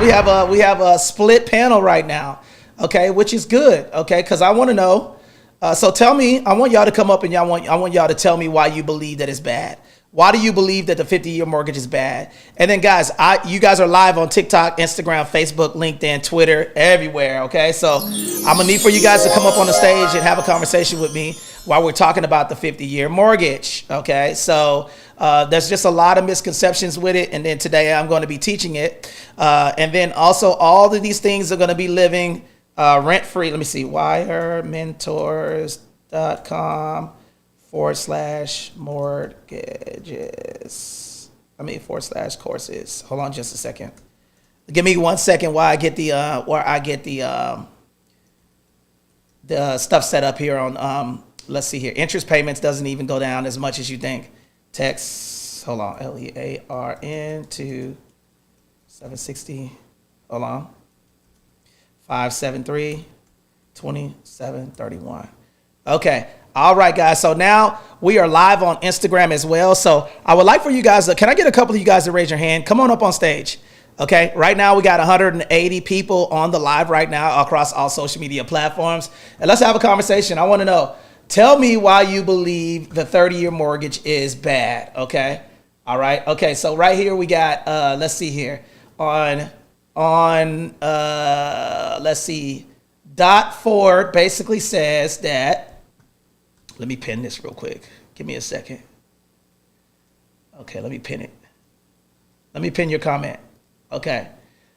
We have a split panel right now, okay, which is good, okay, because I want to know. So tell me, I want y'all to come up and I want y'all to tell me why you believe that it's bad. Why do you believe that the 50-year mortgage is bad? And then guys, you guys are live on TikTok, Instagram, Facebook, LinkedIn, Twitter, everywhere, okay? So I'm gonna need for you guys to come up on the stage and have a conversation with me while we're talking about the 50-year mortgage, okay? So there's just a lot of misconceptions with it, and then today I'm going to be teaching it. And then also all of these things are going to be living rent-free. Let me see, wirementors.com/mortgages. /courses. Hold on just a second. Give me 1 second while I get the stuff set up here on let's see here. Interest payments doesn't even go down as much as you think. Text, hold on, LEARN to 760, hold on, 573-2731. Okay, all right, guys. So now we are live on Instagram as well. So I would like for you guys, can I get a couple of you guys to raise your hand? Come on up on stage. Okay, right now we got 180 people on the live right now across all social media platforms. And let's have a conversation. I want to know, tell me why you believe the 30-year mortgage is bad, okay? All right, okay, so right here we got, let's see here, let's see, Dot Ford basically says that, let me pin this real quick. Give me a second. Okay, let me pin it. Let me pin your comment. Okay,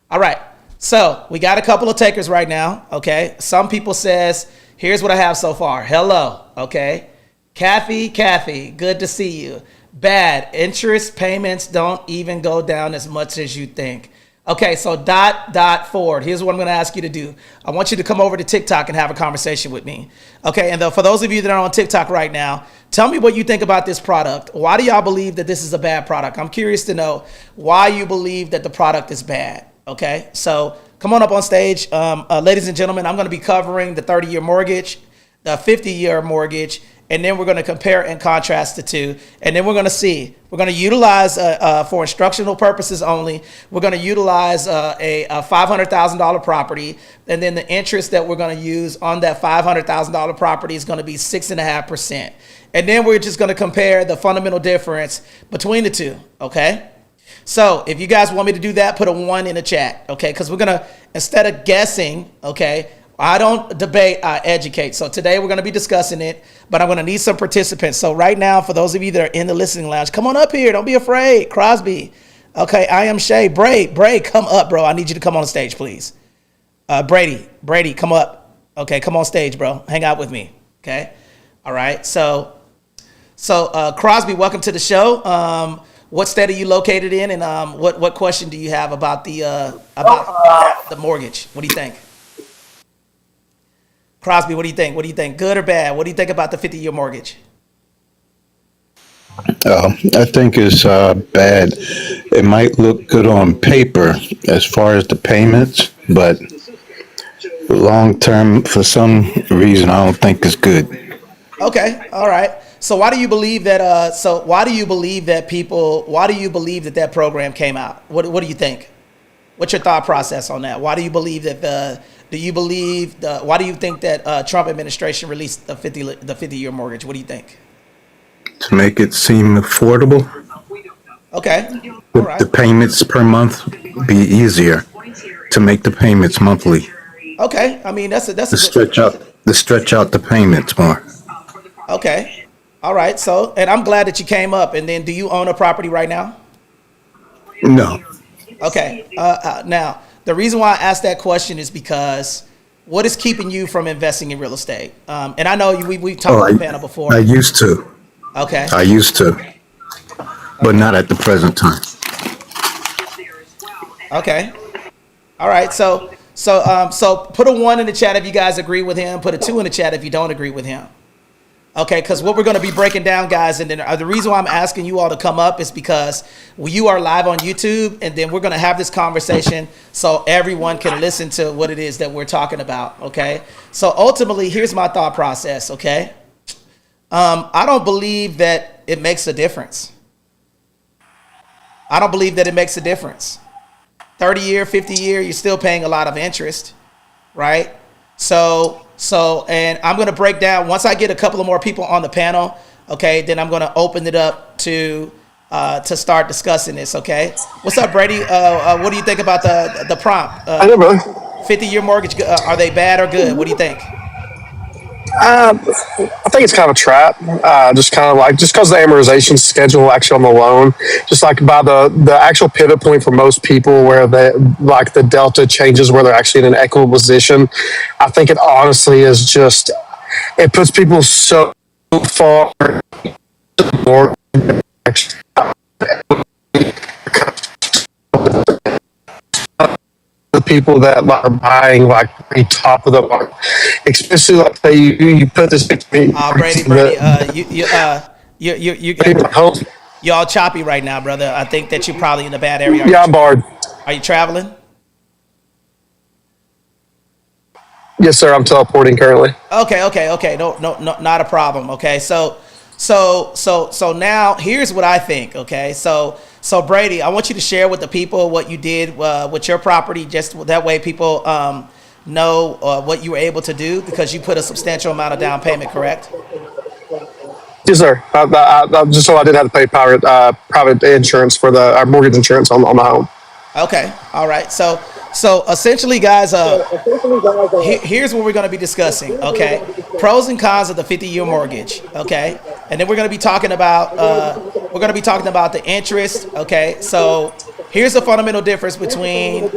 all right, so we got a couple of takers right now, okay? Some people says, here's what I have so far. Hello, okay? Kathy, good to see you. Bad, interest payments don't even go down as much as you think. Okay, so Dot Ford, here's what I'm gonna ask you to do. I want you to come over to TikTok and have a conversation with me. Okay, and for those of you that are on TikTok right now, tell me what you think about this product. Why do y'all believe that this is a bad product? I'm curious to know why you believe that the product is bad. Okay, so come on up on stage. Ladies and gentlemen, I'm gonna be covering the 30-year mortgage, the 50-year mortgage, and then we're going to compare and contrast the two. And then we're going to see, we're going to utilize for instructional purposes only, we're going to utilize a $500,000 property. And then the interest that we're going to use on that $500,000 property is going to be 6.5%. And then we're just going to compare the fundamental difference between the two. Okay. So if you guys want me to do that, put a 1 in the chat. Okay. Because we're going to, instead of guessing, okay, I don't debate, I educate. So today we're going to be discussing it, but I'm going to need some participants. So right now, for those of you that are in the listening lounge, come on up here. Don't be afraid. Crosby. Okay, I am Shay. Bray, come up, bro. I need you to come on stage, please. Brady, come up. Okay, come on stage, bro. Hang out with me. Okay. All right. So Crosby, welcome to the show. What state are you located in, and what question do you have about the mortgage? What do you think? Crosby, what do you think? What do you think? Good or bad? What do you think about the 50-year mortgage? I think it's bad. It might look good on paper as far as the payments, but long term, for some reason, I don't think it's good. Okay, all right. So why do you believe that? Why do you believe that that program came out? What do you think? What's your thought process on that? Why do you believe that why do you think that Trump administration released the 50-year mortgage? What do you think? To make it seem affordable. Okay. All right. The payments per month be easier to make the payments monthly. Okay. I mean, that's stretch out the payments more. Okay. All right. So, and I'm glad that you came up. And then, do you own a property right now? No. Okay. Now, the reason why I asked that question is because what is keeping you from investing in real estate? And I know we've talked on the panel before. I used to. Okay. I used to, but not at the present time. Okay. All right. So put a 1 in the chat if you guys agree with him. Put a 2 in the chat if you don't agree with him. Okay, because what we're going to be breaking down, guys, and then the reason why I'm asking you all to come up is because you are live on YouTube, and then we're going to have this conversation so everyone can listen to what it is that we're talking about, okay? So ultimately, here's my thought process, okay? I don't believe that it makes a difference. I don't believe that it makes a difference. 30 year, 50 year, you're still paying a lot of interest, right? So, and I'm going to break down, once I get a couple of more people on the panel, okay, then I'm going to open it up to start discussing this, okay? What's up, Brady? What do you think about the prompt? I know, brother. 50-year mortgage, are they bad or good? What do you think? I think it's kind of a trap. Just because the amortization schedule actually on the loan, just like by the actual pivot point for most people, where the delta changes where they're actually in an equitable position. I think it honestly is just, it puts people so far more. The people that are buying like the top of the market, especially like say you put this. Brady, you're all choppy right now, brother. I think that you're probably in a bad area. I'm barred. Are you traveling? Yes, sir. I'm teleporting currently. Okay. No, not a problem. Okay, so now here's what I think. Okay, so Brady, I want you to share with the people what you did with your property, just that way people know what you were able to do, because you put a substantial amount of down payment, correct? Yes, sir. I just so I didn't have to pay private insurance for our mortgage insurance on the home. Okay, all right. So essentially, guys, here's what we're going to be discussing. Okay, pros and cons of the 50-year mortgage. Okay, and then we're going to be talking about the interest. Okay, so here's the fundamental difference between a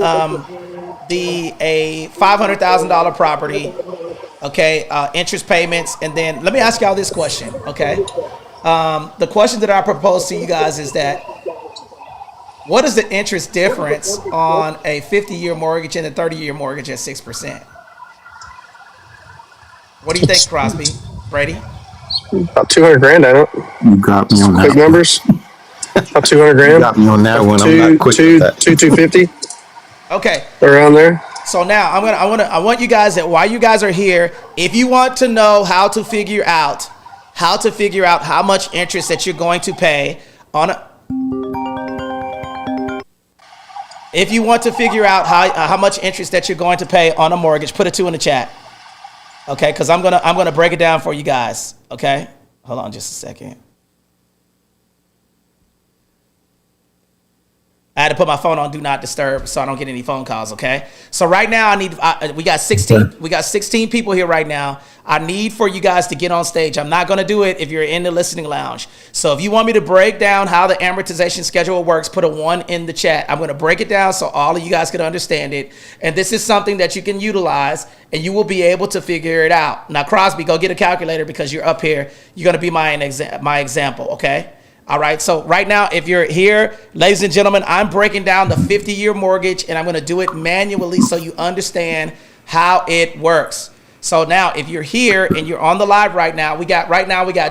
$500,000 property. Okay, interest payments, and then let me ask y'all this question. Okay, the question that I propose to you guys is that, what is the interest difference on a 50-year mortgage and a 30-year mortgage at 6%? What do you think, Crosby? Brady? About 200 grand, I don't. You got me on that. Quick numbers. About 200 grand. You got me on that one. I'm not quick with that. 250. Okay. Around there. So now I want you guys, that while you guys are here, if you want to know how to figure out how much interest that you're going to pay on a, if you want to figure out how much interest that you're going to pay on a mortgage, put a 2 in the chat. Okay, because I'm gonna break it down for you guys. Okay, hold on just a second. I had to put my phone on do not disturb so I don't get any phone calls. Okay, so right now we got 16 people here right now. I need for you guys to get on stage. I'm not going to do it if you're in the listening lounge. So if you want me to break down how the amortization schedule works, put a 1 in the chat. I'm going to break it down so all of you guys can understand it. And this is something that you can utilize and you will be able to figure it out. Now, Crosby, go get a calculator because you're up here. You're going to be my example, okay? All right, so right now, if you're here, ladies and gentlemen, I'm breaking down the 50-year mortgage, and I'm going to do it manually so you understand how it works. So now, if you're here and you're on the live right now, we got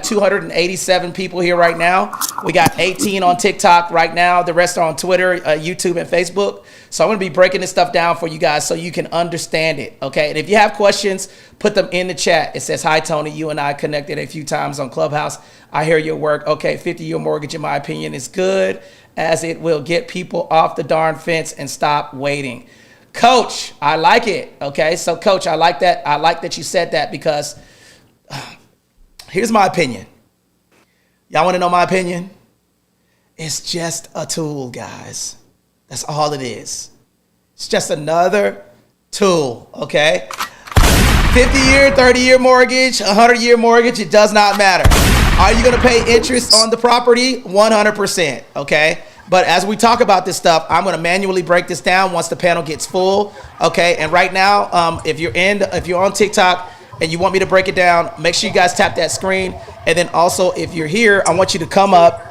287 people here right now. We got 18 on TikTok right now. The rest are on Twitter, YouTube, and Facebook. So I'm going to be breaking this stuff down for you guys so you can understand it, okay? And if you have questions, put them in the chat. It says, "Hi, Tony. You and I connected a few times on Clubhouse. I hear your work. Okay, 50-year mortgage, in my opinion, is good, as it will get people off the darn fence and stop waiting." Coach, I like it. Okay, so Coach, I like that. I like that you said that, because here's my opinion. Y'all want to know my opinion? It's just a tool, guys. That's all it is. It's just another tool, okay? 50-year, 30-year mortgage, 100-year mortgage, it does not matter. Are you going to pay interest on the property? 100%, okay? But as we talk about this stuff, I'm going to manually break this down once the panel gets full, okay? And right now, if you're on TikTok and you want me to break it down, make sure you guys tap that screen. And then also, if you're here, I want you to come up,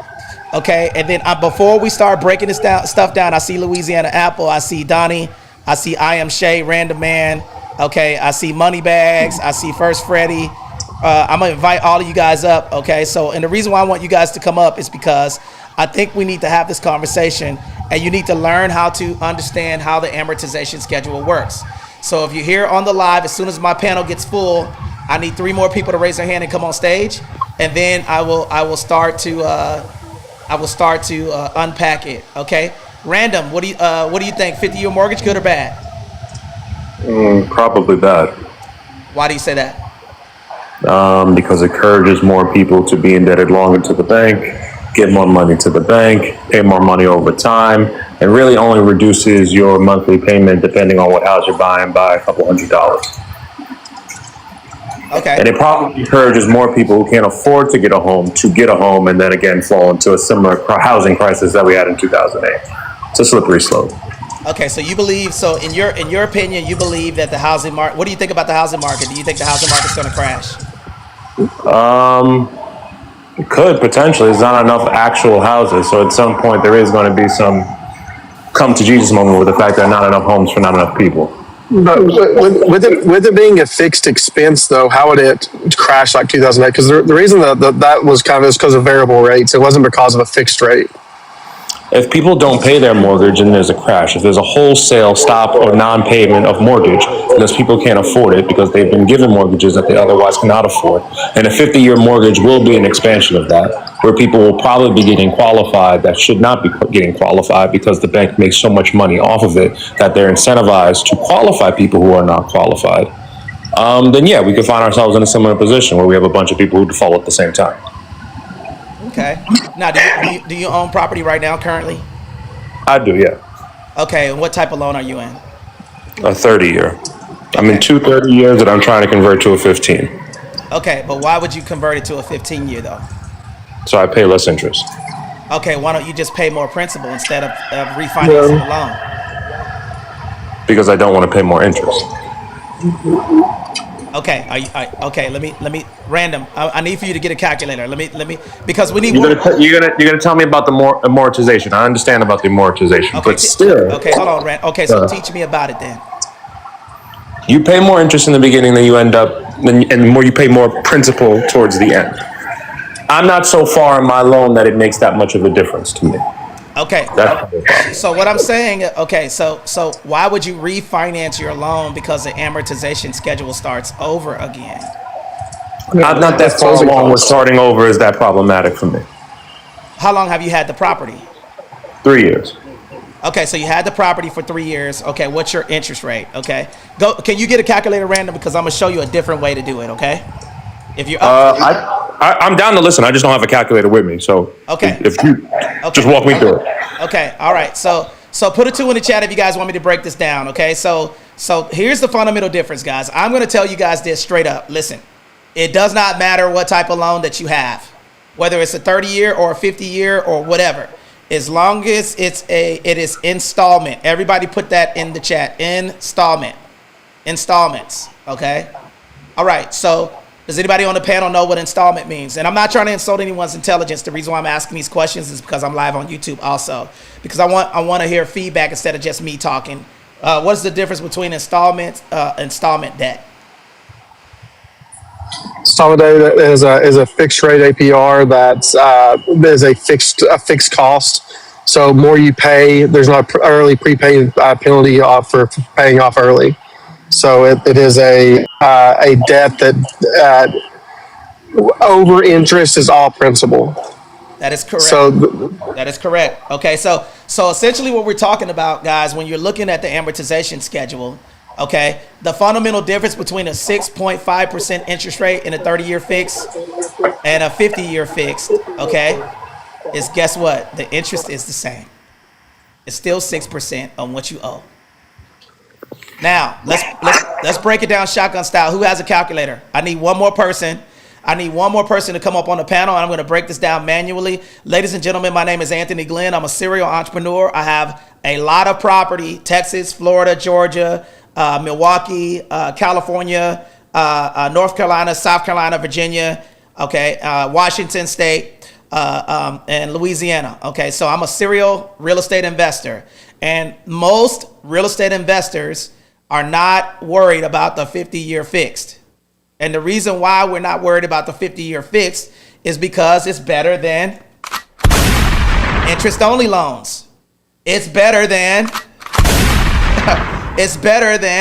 okay? And then before we start breaking this stuff down, I see Louisiana Apple, I see Donnie, I see I Am Shay, Random Man, okay? I see Moneybags, I see First Freddy. I'm going to invite all of you guys up, okay? So, and the reason why I want you guys to come up is because I think we need to have this conversation, and you need to learn how to understand how the amortization schedule works. So if you're here on the live, as soon as my panel gets full, I need 3 more people to raise their hand and come on stage, and then I will start to unpack it. Okay. Random. What do you think? 50-year mortgage, good or bad? Probably bad. Why do you say that? Because it encourages more people to be indebted longer to the bank, get more money to the bank, pay more money over time, and really only reduces your monthly payment depending on what house you're buying by a couple $100s. Okay. And it probably encourages more people who can't afford to get a home and then again fall into a similar housing crisis that we had in 2008. It's a slippery slope. Okay, so you believe, so in your opinion, you believe that the housing market, what do you think about the housing market? Do you think the housing market's going to crash? It could potentially. There's not enough actual houses, so at some point there is going to be some come to Jesus moment with the fact that not enough homes for not enough people. But with it being a fixed expense, though, how would it crash like 2008? Because the reason that was kind of is because of variable rates. It wasn't because of a fixed rate. If people don't pay their mortgage and there's a crash, if there's a wholesale stop or non-payment of mortgage because people can't afford it because they've been given mortgages that they otherwise cannot afford, and a 50-year mortgage will be an expansion of that, where people will probably be getting qualified that should not be getting qualified because the bank makes so much money off of it that they're incentivized to qualify people who are not qualified, then yeah, we could find ourselves in a similar position where we have a bunch of people who default at the same time. Okay. Now, do you own property right now currently? I do, yeah. Okay, and what type of loan are you in? A 30-year. I'm in two 30 years that I'm trying to convert to a 15. Okay, but why would you convert it to a 15-year though? So I pay less interest. Okay, why don't you just pay more principal instead of refinancing the loan? Because I don't want to pay more interest. Okay, okay. Let me random. I need for you to get a calculator. Let me because we need. You're gonna tell me about the amortization. I understand about the amortization, Okay, but still. okay, hold on, Rand. Okay, so teach me about it then. You pay more interest in the beginning than you end up, and more you pay more principal towards the end. I'm not so far in my loan that it makes that much of a difference to me. Okay. So what I'm saying, okay, so why would you refinance your loan because the amortization schedule starts over again? I'm not that far along with starting over. Is that problematic for me? How long have you had the property? 3 years. Okay, so you had the property for 3 years. Okay, what's your interest rate? Okay, go. Can you get a calculator random because I'm gonna show you a different way to do it. Okay, if you're up I'm down to listen. I just don't have a calculator with me. So okay, if you just walk me through it. Okay, all right. So put a 2 in the chat if you guys want me to break this down. Okay, so here's the fundamental difference, guys. I'm gonna tell you guys this straight up. Listen, it does not matter what type of loan that you have, whether it's a 30-year or a 50-year or whatever. As long as it is installment. Everybody put that in the chat. Installments. Okay. All right. So does anybody on the panel know what installment means? And I'm not trying to insult anyone's intelligence. The reason why I'm asking these questions is because I'm live on YouTube also, because I want to hear feedback instead of just me talking. What is the difference between installment debt? Installment debt is a fixed rate APR that is a fixed cost. So more you pay, there's not early prepaid penalty for paying off early. So it is a debt that over interest is all principal. That is correct. So that is correct. Okay, so essentially what we're talking about, guys, when you're looking at the amortization schedule, okay, the fundamental difference between a 6.5% interest rate in a 30-year fixed and a 50-year fixed, okay, is guess what? The interest is the same. It's still 6% on what you owe. Now, let's break it down shotgun style. Who has a calculator? I need one more person. To come up on the panel, and I'm going to break this down manually. Ladies and gentlemen, my name is Anthony Glenn. I'm a serial entrepreneur. I have a lot of property: Texas, Florida, Georgia, Milwaukee, California, North Carolina, South Carolina, Virginia, okay, Washington State, and Louisiana. Okay, so I'm a serial real estate investor, and most real estate investors are not worried about the 50-year fixed. And the reason why we're not worried about the 50-year fixed is because it's better than interest-only loans. It's better than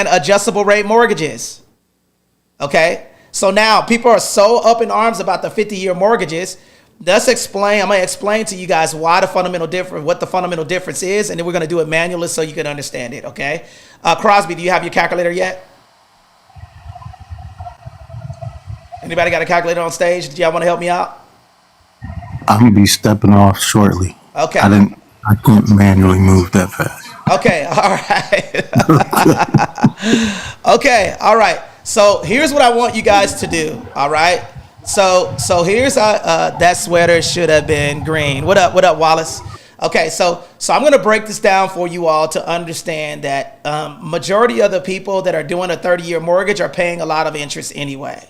adjustable rate mortgages. Okay? So now people are so up in arms about the 50-year mortgages, I'm going to explain to you guys what the fundamental difference is, and then we're going to do it manually so you can understand it, okay? Crosby, do you have your calculator yet? Anybody got a calculator on stage? Do y'all want to help me out? I'm gonna be stepping off shortly. Okay. I can't manually move that fast. Okay, all right. Okay, all right. So here's what I want you guys to do, all right? So here's that sweater should have been green. What up, Wallace? Okay, so I'm gonna break this down for you all to understand that majority of the people that are doing a 30-year mortgage are paying a lot of interest anyway.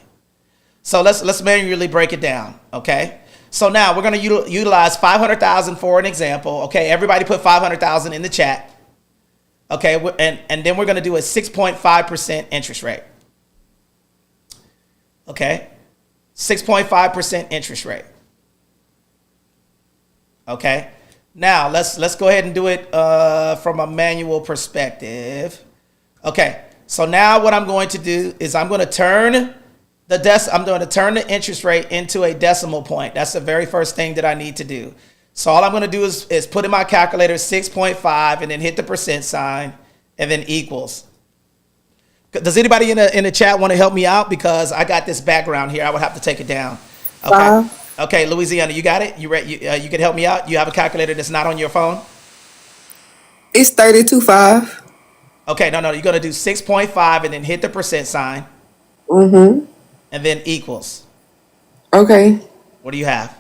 So let's manually break it down, okay? So now we're going to utilize 500,000 for an example. Okay, everybody put 500,000 in the chat. Okay, and then we're going to do a 6.5% interest rate. Okay, 6.5% interest rate. Okay, now let's go ahead and do it from a manual perspective. Okay, so now what I'm going to do is I'm going to turn the interest rate into a decimal point. That's the very first thing that I need to do. So all I'm going to do is put in my calculator 6.5 and then hit the percent sign and then equals. Does anybody in the chat want to help me out? Because I got this background here. I would have to take it down. Okay. Okay, Louisiana, you got it? You can help me out? You have a calculator that's not on your phone? It's 32.5. Okay, no, you're going to do 6.5 and then hit the percent sign. Mm-hmm. And then equals. Okay. What do you have?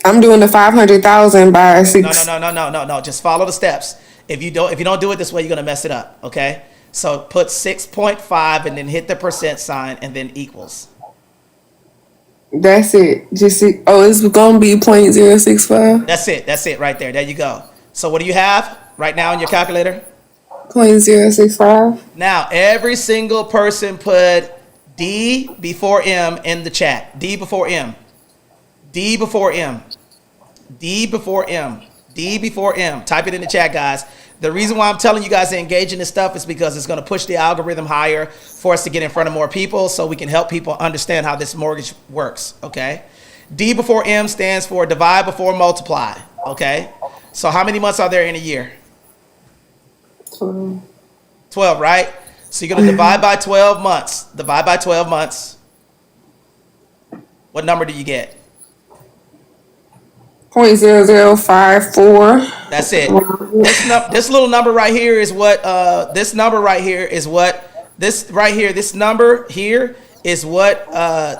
I'm doing the 500,000 by 6. No. Just follow the steps. If you don't do it this way, you're gonna mess it up. Okay. So put 6.5 and then hit the percent sign and then equals. That's it. It's gonna be 0.065. That's it right there. There you go. So what do you have right now in your calculator? 0.065. Now every single person put D before M in the chat. D before M. D before M. D before M. D before M. Type it in the chat, guys. The reason why I'm telling you guys to engage in this stuff is because it's going to push the algorithm higher for us to get in front of more people so we can help people understand how this mortgage works, okay? D before M stands for divide before multiply, okay? So how many months are there in a year? 12. 12, right? So you're going to divide by 12 months. Divide by 12 months. What number do you get? 0.0054. That's it. This little number right here is what this number here is what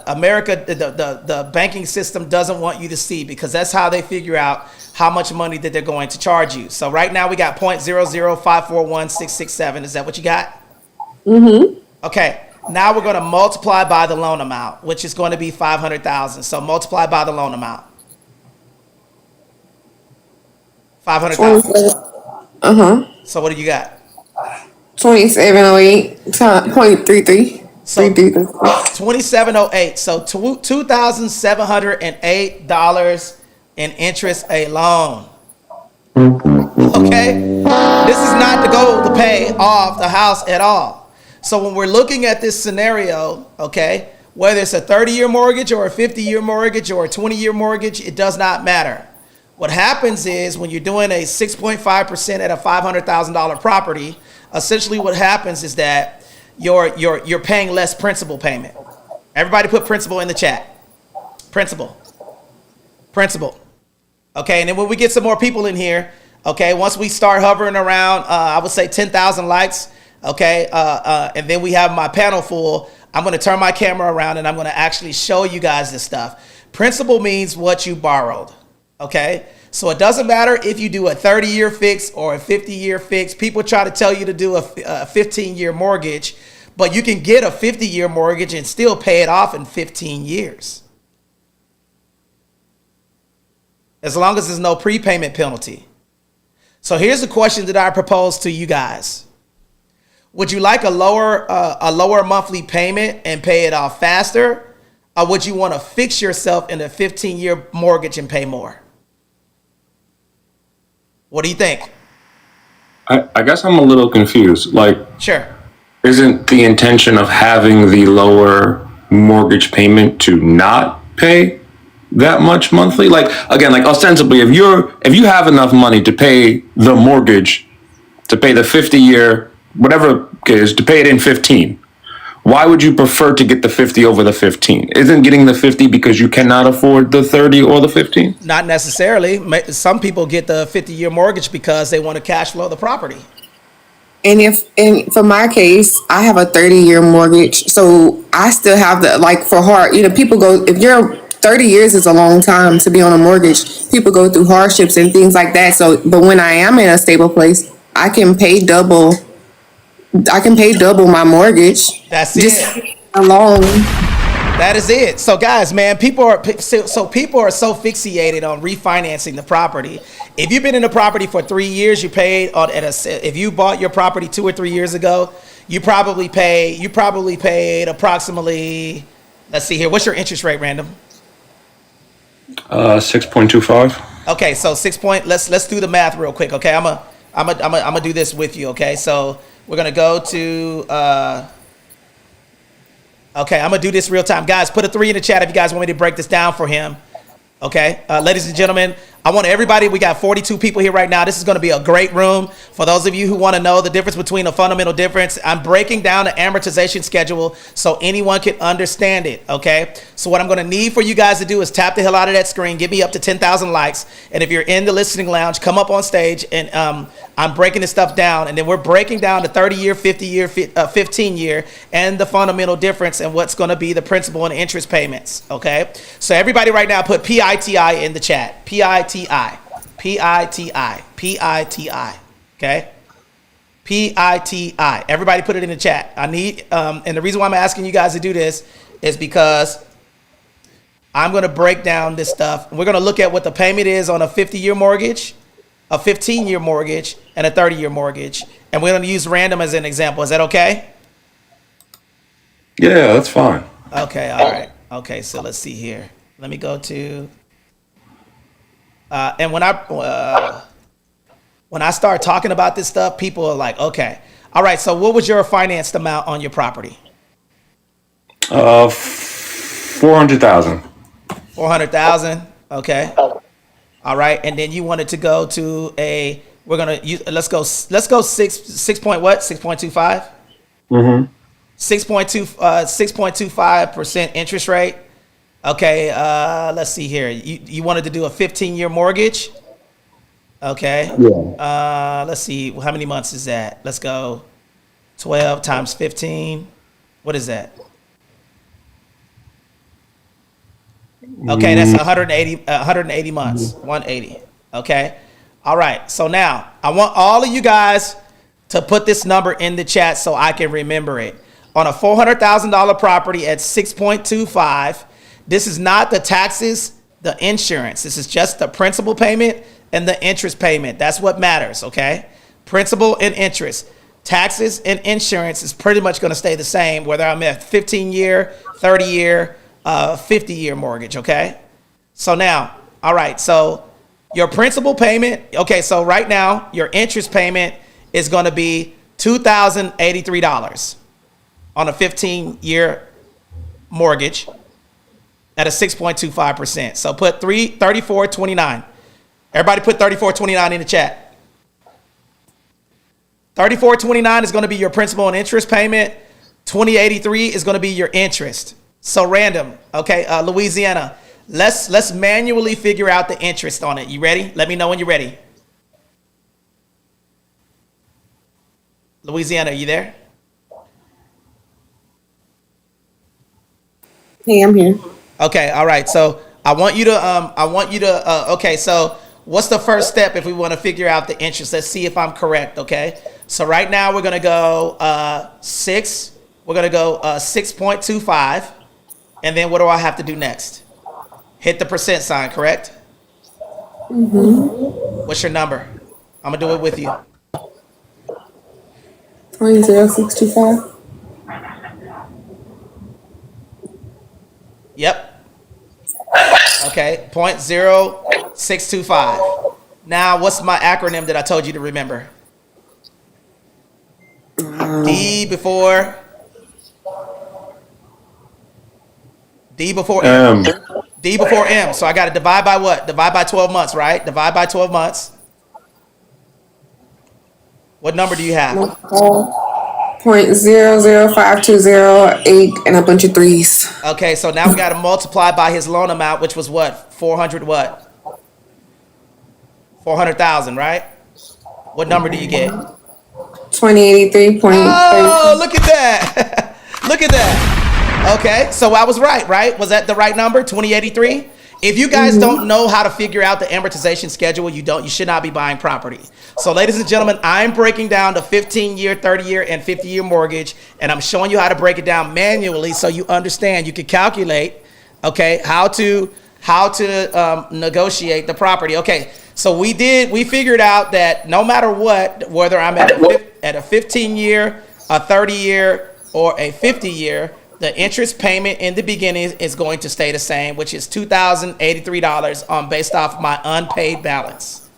America, the banking system doesn't want you to see, because that's how they figure out how much money that they're going to charge you. So right now we got 0.00541,667. Is that what you got? Mm-hmm. Okay. Now we're going to multiply by the loan amount, which is going to be 500,000. So multiply by the loan amount. 500,000. So what do you got? 2708.33. So 2708. So $2,708 in interest alone. Okay? This is not the goal to pay off the house at all. So when we're looking at this scenario, okay, whether it's a 30-year mortgage or a 50-year mortgage or a 20-year mortgage, it does not matter. What happens is when you're doing a 6.5% at a $500,000 property, essentially what happens is that you're paying less principal payment. Everybody put principal in the chat. Principal. Okay, and then when we get some more people in here, okay, once we start hovering around, I would say 10,000 likes, okay, and then we have my panel full, I'm going to turn my camera around and I'm going to actually show you guys this stuff. Principal means what you borrowed. Okay, so it doesn't matter if you do a 30-year fix or a 50-year fix. People try to tell you to do a 15-year mortgage, but you can get a 50-year mortgage and still pay it off in 15 years. As long as there's no prepayment penalty. So here's the question that I propose to you guys. Would you like a lower monthly payment and pay it off faster? Or would you want to fix yourself in a 15-year mortgage and pay more? What do you think? I guess I'm a little confused. Like, sure. Isn't the intention of having the lower mortgage payment to not pay that much monthly? Like, again, like ostensibly, if you have enough money to pay the mortgage, to pay the 50-year, whatever it is, to pay it in 15, why would you prefer to get the 50 over the 15? Isn't getting the 50 because you cannot afford the 30 or the 15? Not necessarily. Some people get the 50-year mortgage because they want to cash flow the property. And for my case, I have a 30-year mortgage, so I still have the, like, for hard, people go, if you're 30 years is a long time to be on a mortgage. People go through hardships and things like that. So, but when I am in a stable place, I can pay double my mortgage. That's Just it. alone. That is it. So guys, man, people are so fixated on refinancing the property. If you've been in the property for 3 years, you paid on if you bought your property 2 or 3 years ago, you probably paid approximately, let's see here, what's your interest rate, Random? 6.25. Okay, so let's do the math real quick, okay? I'm gonna do this with you, okay? So we're gonna go to okay, I'm gonna do this real time. Guys, put a 3 in the chat if you guys want me to break this down for him. Okay, ladies and gentlemen, I want everybody, we got 42 people here right now. This is gonna be a great room. For those of you who wanna know the difference between a fundamental difference, I'm breaking down the amortization schedule so anyone can understand it, okay? So what I'm gonna need for you guys to do is tap the hell out of that screen, give me up to 10,000 likes, and if you're in the listening lounge, come up on stage, and I'm breaking this stuff down, and then we're breaking down the 30-year, 50-year, 15-year, and the fundamental difference and what's going to be the principal and interest payments, okay? So everybody right now put PITI in the chat. PITI, PITI, PITI, okay? PITI. Everybody put it in the chat. I need, and the reason why I'm asking you guys to do this is because I'm going to break down this stuff. We're going to look at what the payment is on a 50-year mortgage, a 15-year mortgage, and a 30-year mortgage. And we're going to use Random as an example. Is that okay? Yeah, that's fine. Okay, all right. Okay, so let's see here. Let me go to, and when I start talking about this stuff, people are like, okay, all right, so what was your financed amount on your property? 400,000. 400,000, okay. All right, and then you wanted to go to let's go 6 point what? 6.25? Mm-hmm. 6.25% interest rate. Okay, let's see here. You wanted to do a 15-year mortgage. Okay. Yeah. Let's see, how many months is that? Let's go 12 times 15. What is that? Okay, that's 180 months. 180. Okay. All right. So now I want all of you guys to put this number in the chat so I can remember it. On a $400,000 property at 6.25, this is not the taxes, the insurance. This is just the principal payment and the interest payment. That's what matters. Okay. Principal and interest. Taxes and insurance is pretty much going to stay the same whether I'm at 15-year, 30-year, 50-year mortgage, okay? So now, all right, so your principal payment, okay, so right now, your interest payment is going to be $2,083 on a 15-year mortgage at a 6.25%. So put 34.29. Everybody put 34.29 in the chat. 34.29 is going to be your principal and interest payment. 2083 is going to be your interest. So Random, okay, Louisiana, let's manually figure out the interest on it. You ready? Let me know when you're ready. Louisiana, are you there? Hey, I'm here. Okay, all right. So I want you to, okay, so what's the first step if we want to figure out the interest? Let's see if I'm correct, okay? So right now we're going to go 6.25. And then what do I have to do next? Hit the percent sign, correct? Mm-hmm. What's your number? I'm going to do it with you. 0.0625. Yep. Okay, 0.0625. Now, what's my acronym that I told you to remember? D before M. D before M. So I got to divide by what? Divide by 12 months, right? Divide by 12 months. What number do you have? 0.005208 and a bunch of threes. Okay, so now we got to multiply by his loan amount, which was what? 400 what? 400,000, right? What number do you get? 2083. Oh, look at that. Look at that. Okay, so I was right? Was that the right number, 2083? If you guys don't know how to figure out the amortization schedule, you should not be buying property. So ladies and gentlemen, I'm breaking down the 15-year, 30-year, and 50-year mortgage, and I'm showing you how to break it down manually so you understand. You can calculate, okay, how to negotiate the property. Okay, so we figured out that no matter what, whether I'm at a 15-year, a 30-year, or a 50-year, the interest payment in the beginning is going to stay the same, which is $2,083 based off my unpaid balance.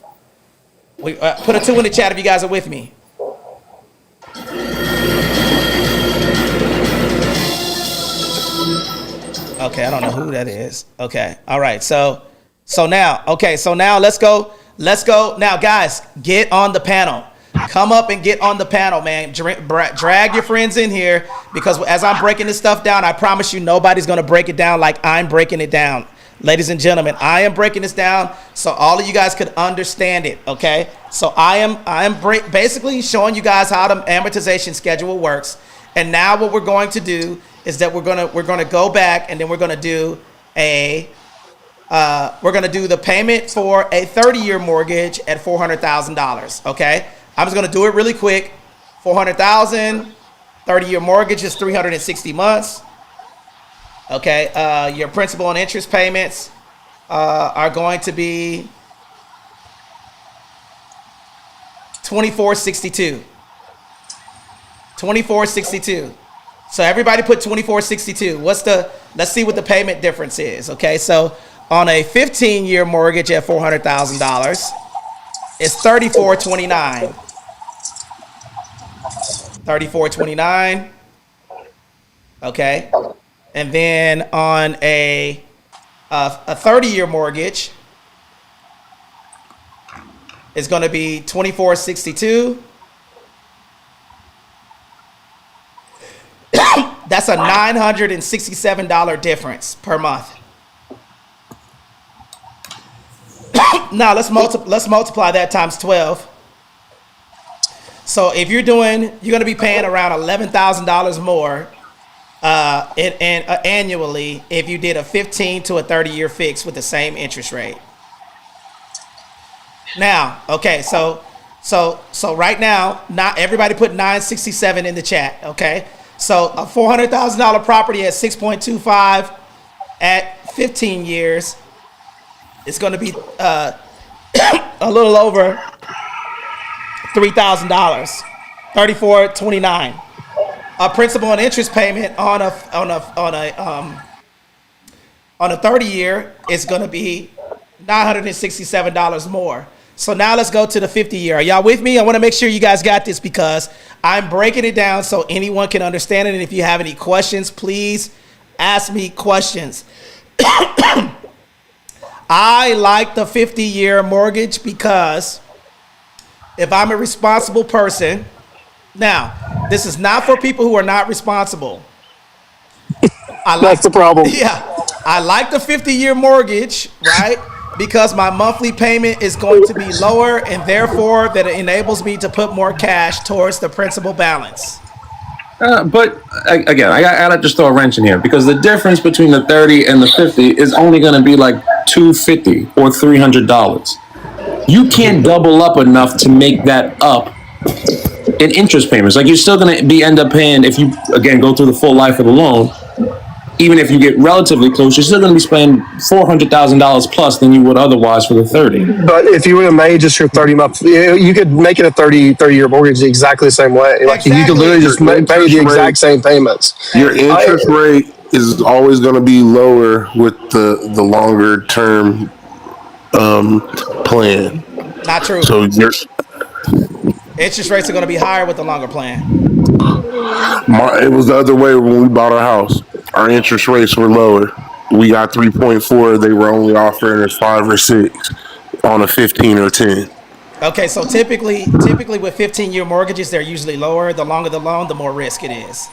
We put a 2 in the chat if you guys are with me. Okay, I don't know who that is. Okay, all right. So now let's go. Now, guys, get on the panel. Come up and get on the panel, man. Drag your friends in here, because as I'm breaking this stuff down, I promise you nobody's going to break it down like I'm breaking it down. Ladies and gentlemen, I am breaking this down so all of you guys could understand it, okay? So I am basically showing you guys how the amortization schedule works. And now what we're going to do is that we're going to go back, and then we're going to do the payment for a 30-year mortgage at $400,000, okay? I'm just going to do it really quick. $400,000, 30-year mortgage is 360 months. Okay, your principal and interest payments are going to be $24.62. $24.62. So everybody put $24.62. Let's see what the payment difference is. Okay, so on a 15-year mortgage at $400,000, it's $34.29. $34.29. Okay. And then on a 30-year mortgage, it's going to be $24.62. That's a $967 difference per month. Now let's multiply that times 12. So if you're going to be paying around $11,000 more annually if you did a 15 to a 30-year fix with the same interest rate. Now, okay, so right now, not everybody put 967 in the chat, okay? So a $400,000 property at 6.25 at 15 years is going to be a little over $3,000, $34.29. A principal and interest payment on a 30-year is going to be $967 more. So now let's go to the 50-year. Are y'all with me? I want to make sure you guys got this because I'm breaking it down so anyone can understand it. And if you have any questions, please ask me questions. I like the 50-year mortgage because if I'm a responsible person, now, this is not for people who are not responsible. That's the problem. Yeah, I like the 50-year mortgage, right? Because my monthly payment is going to be lower, and therefore that it enables me to put more cash towards the principal balance. But again, I gotta just throw a wrench in here because the difference between the 30 and the 50 is only going to be like $250 or $300. You can't double up enough to make that up in interest payments. Like you're still going to end up paying, if you again go through the full life of the loan, even if you get relatively close, you're still going to be spending $400,000 plus than you would otherwise for the 30. But if you would have made just your 30 month, you could make it a 30-year mortgage exactly the same way. Like you could literally just pay the exact same payments. Your interest rate is always going to be lower with the longer term plan. Not true. So your interest rates are going to be higher with the longer plan. It was the other way when we bought our house. Our interest rates were lower. we got 3.4. They were only offering us 5 or 6 on a 15 or 10. Okay, so typically with 15-year mortgages, they're usually lower. The longer the loan, the more risk it is.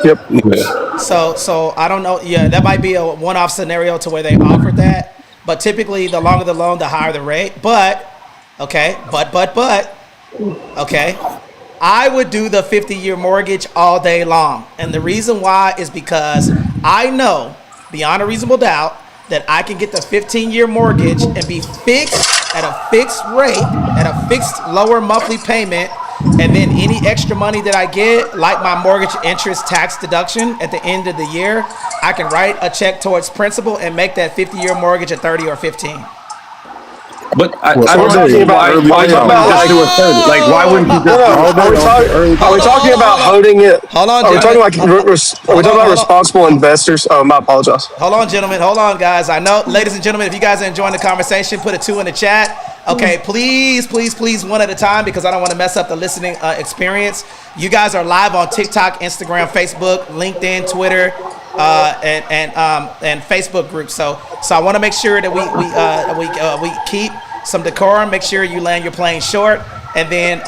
Yep. Yeah. So I don't know. Yeah, that might be a one-off scenario to where they offered that. But typically, the longer the loan, the higher the rate. But okay, okay, I would do the 50-year mortgage all day long, and the reason why is because I know beyond a reasonable doubt that I can get the 15-year mortgage and be fixed at a fixed rate, at a fixed lower monthly payment, and then any extra money that I get, like my mortgage interest tax deduction at the end of the year, I can write a check towards principal and make that 50-year mortgage a 30 or 15. But we're talking about why just do a 30? Like, why wouldn't you just Are we talking about holding it? Hold on, Are we talking gentlemen. are we talking about responsible investors? Oh, I apologize. Hold on, gentlemen. Hold on, guys. I know, ladies and gentlemen, if you guys are enjoying the conversation, put a 2 in the chat. Okay, please, one at a time, because I don't want to mess up the listening experience. You guys are live on TikTok, Instagram, Facebook, LinkedIn, Twitter, and Facebook groups. So I want to make sure that we keep some decorum. Make sure you land your plane short. And then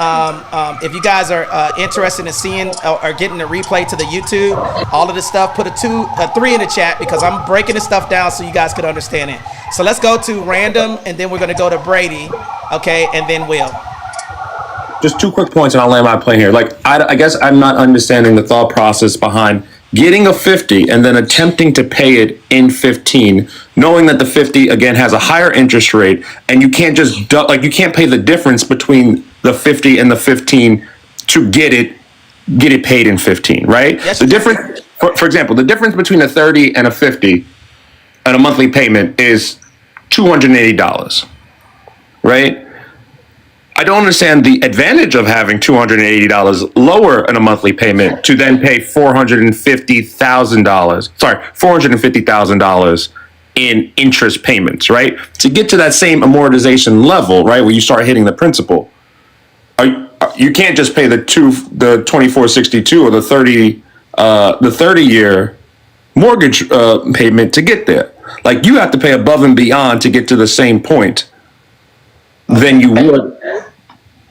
if you guys are interested in seeing or getting the replay to the YouTube, all of this stuff, put a 3 in the chat, because I'm breaking this stuff down so you guys could understand it. So let's go to random, and then we're going to go to Brady, okay, and then Will. Just 2 quick points and I'll land my plane here. Like, I guess I'm not understanding the thought process behind getting a 50 and then attempting to pay it in 15, knowing that the 50 again has a higher interest rate, and you can't just you can't pay the difference between the 50 and the 15 to get it paid in 15, right? Yes. The difference, for example, the difference between a 30 and a 50 and a monthly payment is $280, right? I don't understand the advantage of having $280 lower in a monthly payment to then pay $450,000 in interest payments, right? To get to that same amortization level, right, where you start hitting the principal, you can't just pay the 2462 or the 30-year mortgage payment to get there. Like, you have to pay above and beyond to get to the same point than you would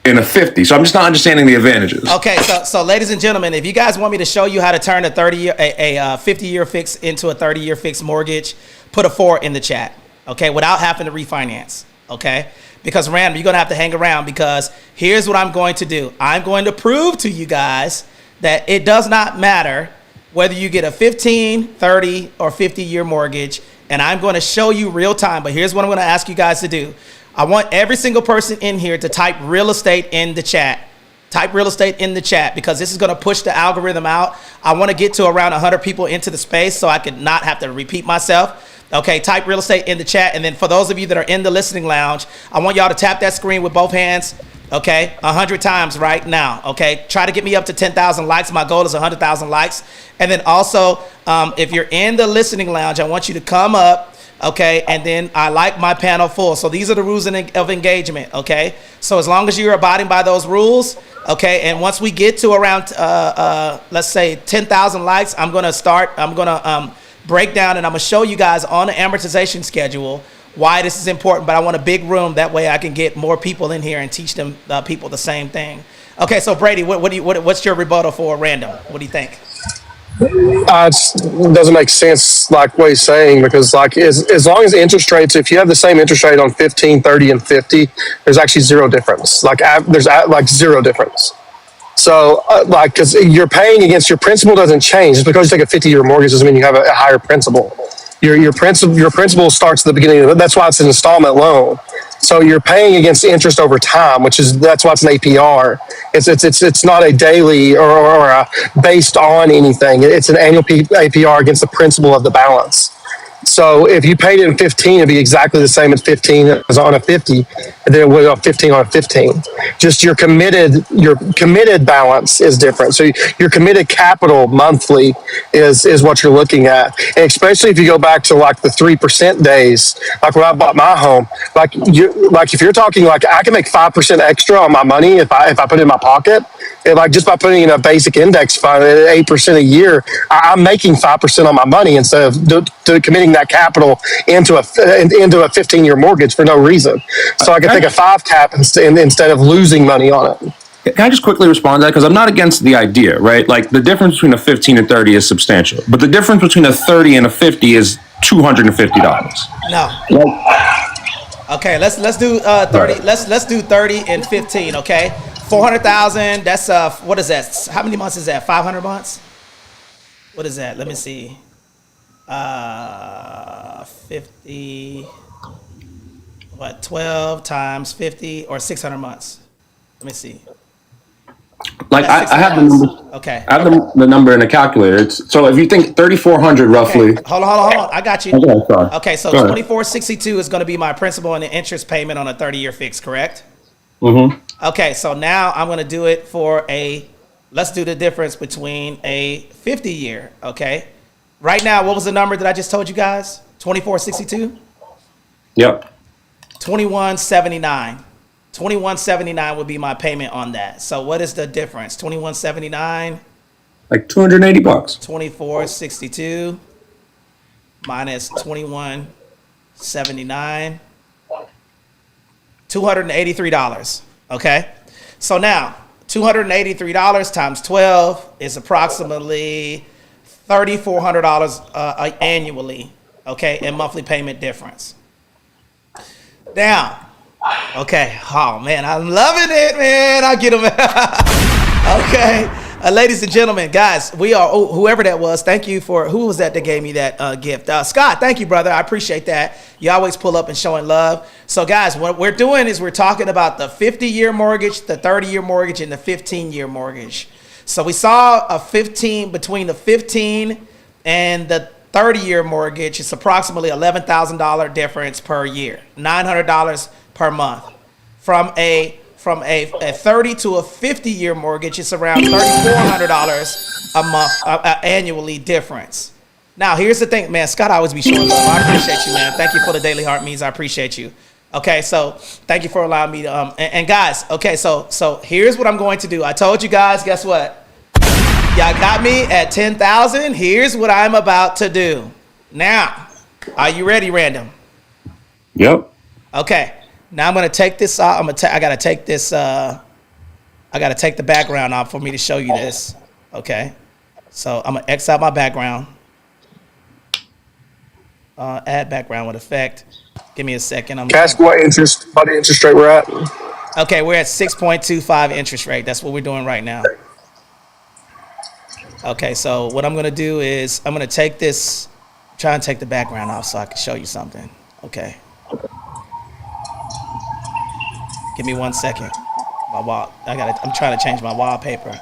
in a 50. So I'm just not understanding the advantages. Okay, so ladies and gentlemen, if you guys want me to show you how to turn a 50-year fix into a 30-year fixed mortgage, put a 4 in the chat, okay, without having to refinance, okay? Because random, you're going to have to hang around, because here's what I'm going to do. I'm going to prove to you guys that it does not matter whether you get a 15, 30, or 50-year mortgage, and I'm going to show you real time. But here's what I'm going to ask you guys to do. I want every single person in here to type real estate in the chat. Type real estate in the chat, because this is going to push the algorithm out. I want to get to around 100 people into the space so I could not have to repeat myself. Okay, type real estate in the chat. And then for those of you that are in the listening lounge, I want y'all to tap that screen with both hands, okay, 100 times right now, okay? Try to get me up to 10,000 likes. My goal is 100,000 likes. And then also, if you're in the listening lounge, I want you to come up, okay, and then I like my panel full. So these are the rules of engagement, okay? So as long as you're abiding by those rules, okay, and once we get to around, let's say 10,000 likes, I'm going to break down, and I'm going to show you guys on the amortization schedule why this is important. But I want a big room, that way I can get more people in here and teach them people the same thing. Okay, so Brady, what's your rebuttal for random? What do you think? It doesn't make sense, like what he's saying, because like as long as the interest rates, if you have the same interest rate on 15, 30, and 50, there's actually zero difference. There's zero difference. So, because you're paying against your principal doesn't change. Just because you take a 50-year mortgage doesn't mean you have a higher principal. Your principal starts at the beginning of it. That's why it's an installment loan. So you're paying against interest over time, that's why it's an APR. It's not a daily or a based on anything. It's an annual APR against the principal of the balance. So if you paid it in 15, it'd be exactly the same as 15 as on a 50, and then it would 15 on a 15. Just your committed balance is different. So your committed capital monthly is what you're looking at. And especially if you go back to like the 3% days, like when I bought my home, if you're talking like I can make 5% extra on my money if I put it in my pocket. And like just by putting in a basic index fund at 8% a year, I'm making 5% on my money instead of to committing that capital into a 15-year mortgage for no reason. So I could take a 5 cap instead of losing money on it. Can I just quickly respond to that? Because I'm not against the idea, right? Like the difference between a 15 and 30 is substantial, but the difference between a 30 and a 50 is $250. No. Okay, let's do 30. Right. Let's do 30 and 15. Okay, 400,000. That's what is that? How many months is that? 500 months. What is that? Let me see. 50. What? 12 times 50 or 600 months. Let me see. Like I have the number. Okay. I have the number in a calculator. So if you think 3,400 roughly. Okay. Hold on. I got you. Okay, sorry. Okay, so 2,462 is going to be my principal and the interest payment on a 30-year fix, correct? Mm-hmm. Okay, so now I'm going to do it for let's do the difference between a 50-year, okay? Right now, what was the number that I just told you guys? 2,462? Yep. 2,179. 2,179 would be my payment on that. So what is the difference? 2,179 like $280. 2,462 minus 2,179, $283. Okay. So now $283 times 12 is approximately $3,400 annually. Okay, in monthly payment difference. Now. Okay. Oh man, I'm loving it, man. I get them. Okay, ladies and gentlemen, guys, we are whoever that was. Thank you for who was that gave me that gift. Scott, thank you, brother. I appreciate that. You always pull up and showing love. So, guys, what we're doing is we're talking about the 50-year mortgage, the 30-year mortgage, and the 15-year mortgage. So we saw a 15 between the 15 and the 30-year mortgage. It's approximately $11,000 difference per year, $900 per month. From a 30 to a 50-year mortgage, it's around $3,400 a month annually difference. Now, here's the thing, man. Scott always be showing love. I appreciate you, man. Thank you for the Daily Heart Means. I appreciate you. Okay, so thank you for allowing me to and guys, okay, so here's what I'm going to do. I told you guys, guess what? Y'all got me at 10,000. Here's what I'm about to do. Now, are you ready, Random? Yep. Okay. Now I'm gonna take this off. I gotta take this. I gotta take the background off for me to show you this. Okay. So I'm gonna X out my background. Add background with effect. Give me a second. Ask what interest rate we're at. Okay, we're at 6.25 interest rate. That's what we're doing right now. Okay, so what I'm gonna do is I'm gonna take this. Try and take the background off so I can show you something. Okay. Give me 1 second. I'm trying to change my wallpaper.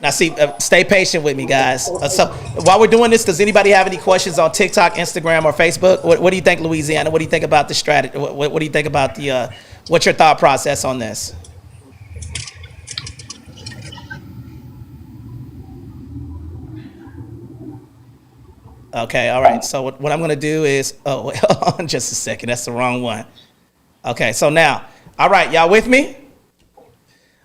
Now, see, stay patient with me, guys. So while we're doing this, does anybody have any questions on TikTok, Instagram, or Facebook? What do you think, Louisiana? What do you think about the strategy? What do you think about the? What's your thought process on this? Okay, all right. So what I'm gonna do is, oh, wait, hold on just a second. That's the wrong one. Okay, so now. All right, y'all with me?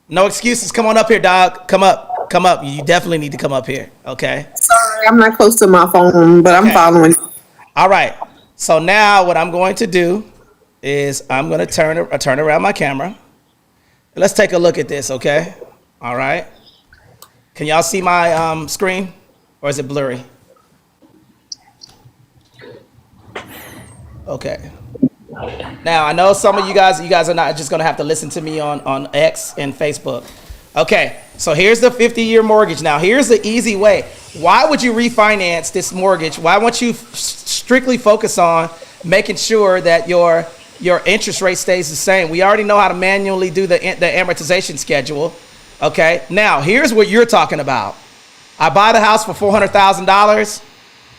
No excuses. Come on up here, dog. Come up. You definitely need to come up here, okay? Sorry, I'm not close to my phone, but I'm following. All right. So now what I'm going to do is I'm going to turn around my camera. Let's take a look at this, okay? All right. Can y'all see my screen, or is it blurry? Okay. Now, I know some of you guys are not just going to have to listen to me on X and Facebook. Okay, so here's the 50-year mortgage. Now, here's the easy way. Why would you refinance this mortgage? Why won't you strictly focus on making sure that your interest rate stays the same? We already know how to manually do the amortization schedule. Okay, now, here's what you're talking about. I buy the house for $400,000.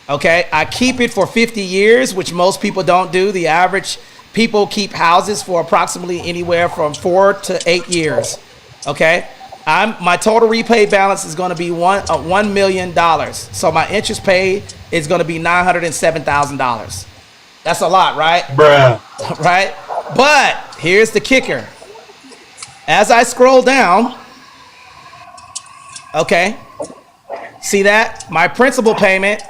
Okay, I keep it for 50 years, which most people don't do. The average people keep houses for approximately anywhere from 4 to 8 years. Okay, my total repaid balance is going to be $1 million. So my interest paid is going to be $907,000. That's a lot, right? Bruh. Right? But here's the kicker. As I scroll down, okay, see that? My principal payment,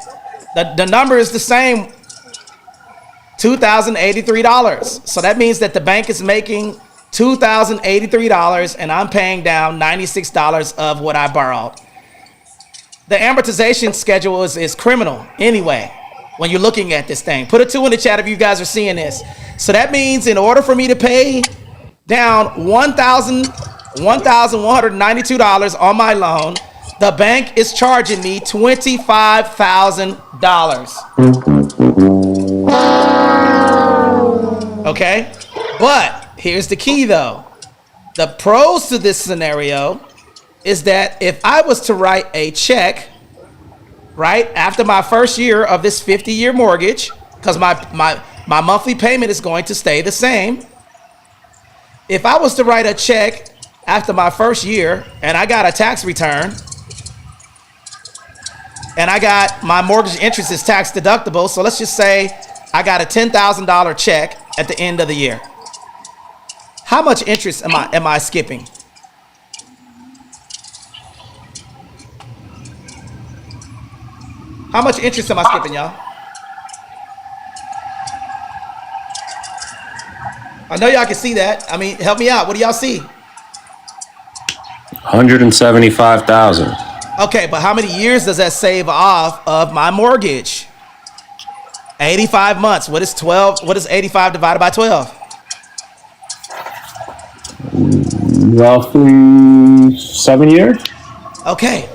the number is the same $2,083. So that means that the bank is making $2,083 and I'm paying down $96 of what I borrowed. The amortization schedule is criminal anyway when you're looking at this thing. Put a 2 in the chat if you guys are seeing this. So that means in order for me to pay down $1,192 on my loan, the bank is charging me $25,000. Okay? But here's the key though. The pros to this scenario is that if I was to write a check right after my first year of this 50-year mortgage, because my monthly payment is going to stay the same. If I was to write a check after my first year and I got a tax return and I got my mortgage interest is tax deductible, so let's just say I got a $10,000 check at the end of the year. How much interest am I skipping? How much interest am I skipping, y'all? I know y'all can see that. I mean, help me out. What do y'all see? 175,000. Okay, but how many years does that save off of my mortgage? 85 months. What is 12? What is 85 divided by 12? Roughly 7 years. Okay.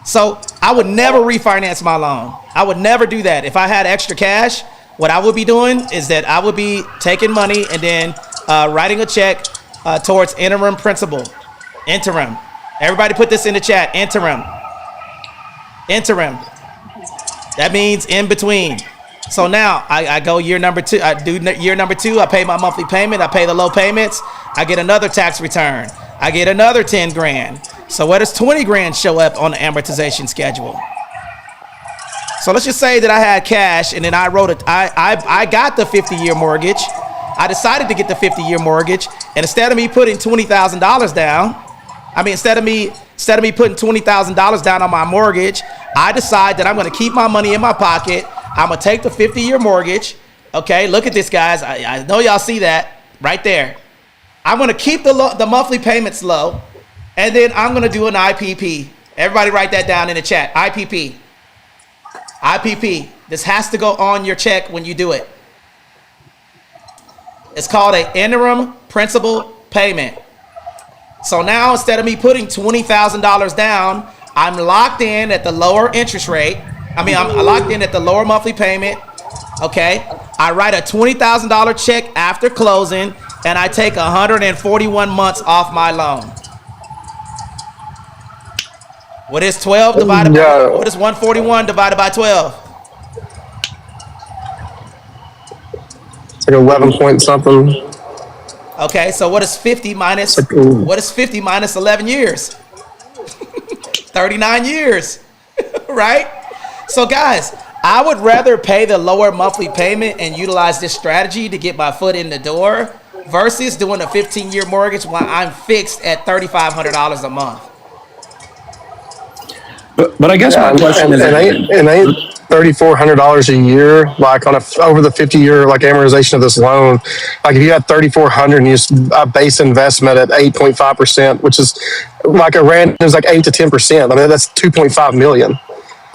So I would never refinance my loan. I would never do that. If I had extra cash, what I would be doing is that I would be taking money and then writing a check towards interim principal. Interim. Everybody put this in the chat. Interim. Interim. That means in between. So now I go year number 2. I do year number 2. I pay my monthly payment. I pay the low payments. I get another tax return. I get another 10 grand. So where does 20 grand show up on the amortization schedule? So let's just say that I had cash and then I wrote it. I got the 50-year mortgage. I decided to get the 50-year mortgage, and instead of me putting $20,000 down, instead of me putting $20,000 down on my mortgage, I decide that I'm going to keep my money in my pocket. I'm going to take the 50-year mortgage. Okay, look at this, guys. I know y'all see that right there. I'm going to keep the monthly payments low, and then I'm going to do an IPP. Everybody write that down in the chat. IPP. IPP. This has to go on your check when you do it. It's called an interim principal payment. So now instead of me putting $20,000 down, I'm locked in at the lower interest rate. I'm locked in at the lower monthly payment. Okay. I write a $20,000 check after closing, and I take 141 months off my loan. What is 12 divided by, what is 141 divided by 12? It's like 11 point something. Okay, so what is 50 minus 11 years? 39 years, right? So guys, I would rather pay the lower monthly payment and utilize this strategy to get my foot in the door versus doing a 15-year mortgage when I'm fixed at $3,500 a month. But I guess my question is, ain't $3,400 a year, like over the 50-year like amortization of this loan. Like if you had $3,400 and you just a base investment at 8.5%, which is like a random is like 8 to 10%. I mean that's $2.5 million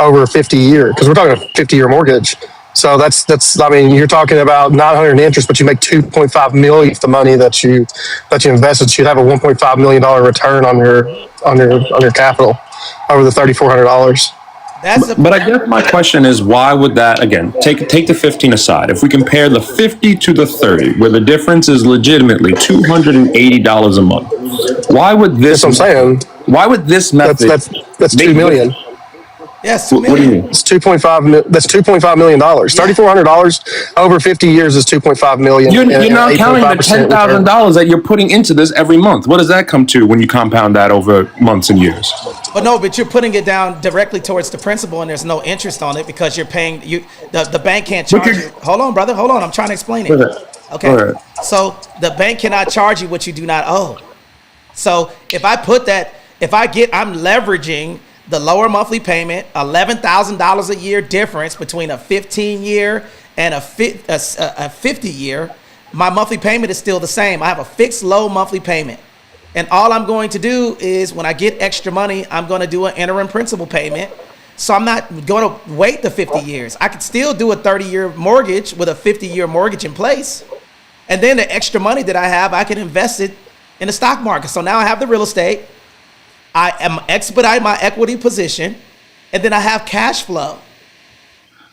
over a 50-year, because we're talking a 50-year mortgage. So that's you're talking about $900 in interest, but you make $2.5 million of the money that you invested. So you'd have a $1.5 million return on your capital over the $3,400. But I guess my question is, why would that, again, take the 15 aside. If we compare the 50 to the 30, where the difference is legitimately $280 a month, why would this? That's what I'm saying. Why would this method? That's $2 million. Yes, $2 million. What do you mean? It's That's $2.5 million. $3,400 over 50 years is $2.5 million. You're not counting the $10,000 that you're putting into this every month. What does that come to when you compound that over months and years? But you're putting it down directly towards the principal, and there's no interest on it because you're paying the bank can't charge you. Hold on, brother. Hold on. I'm trying to explain it. Okay. Right. So the bank cannot charge you what you do not owe. So if I I'm leveraging the lower monthly payment, $11,000 a year difference between a 15-year and a 50 year, my monthly payment is still the same. I have a fixed low monthly payment. And all I'm going to do is when I get extra money, I'm going to do an interim principal payment. So I'm not going to wait the 50 years. I could still do a 30-year mortgage with a 50-year mortgage in place. And then the extra money that I have, I can invest it in the stock market. So now I have the real estate. I am expediting my equity position. And then I have cash flow.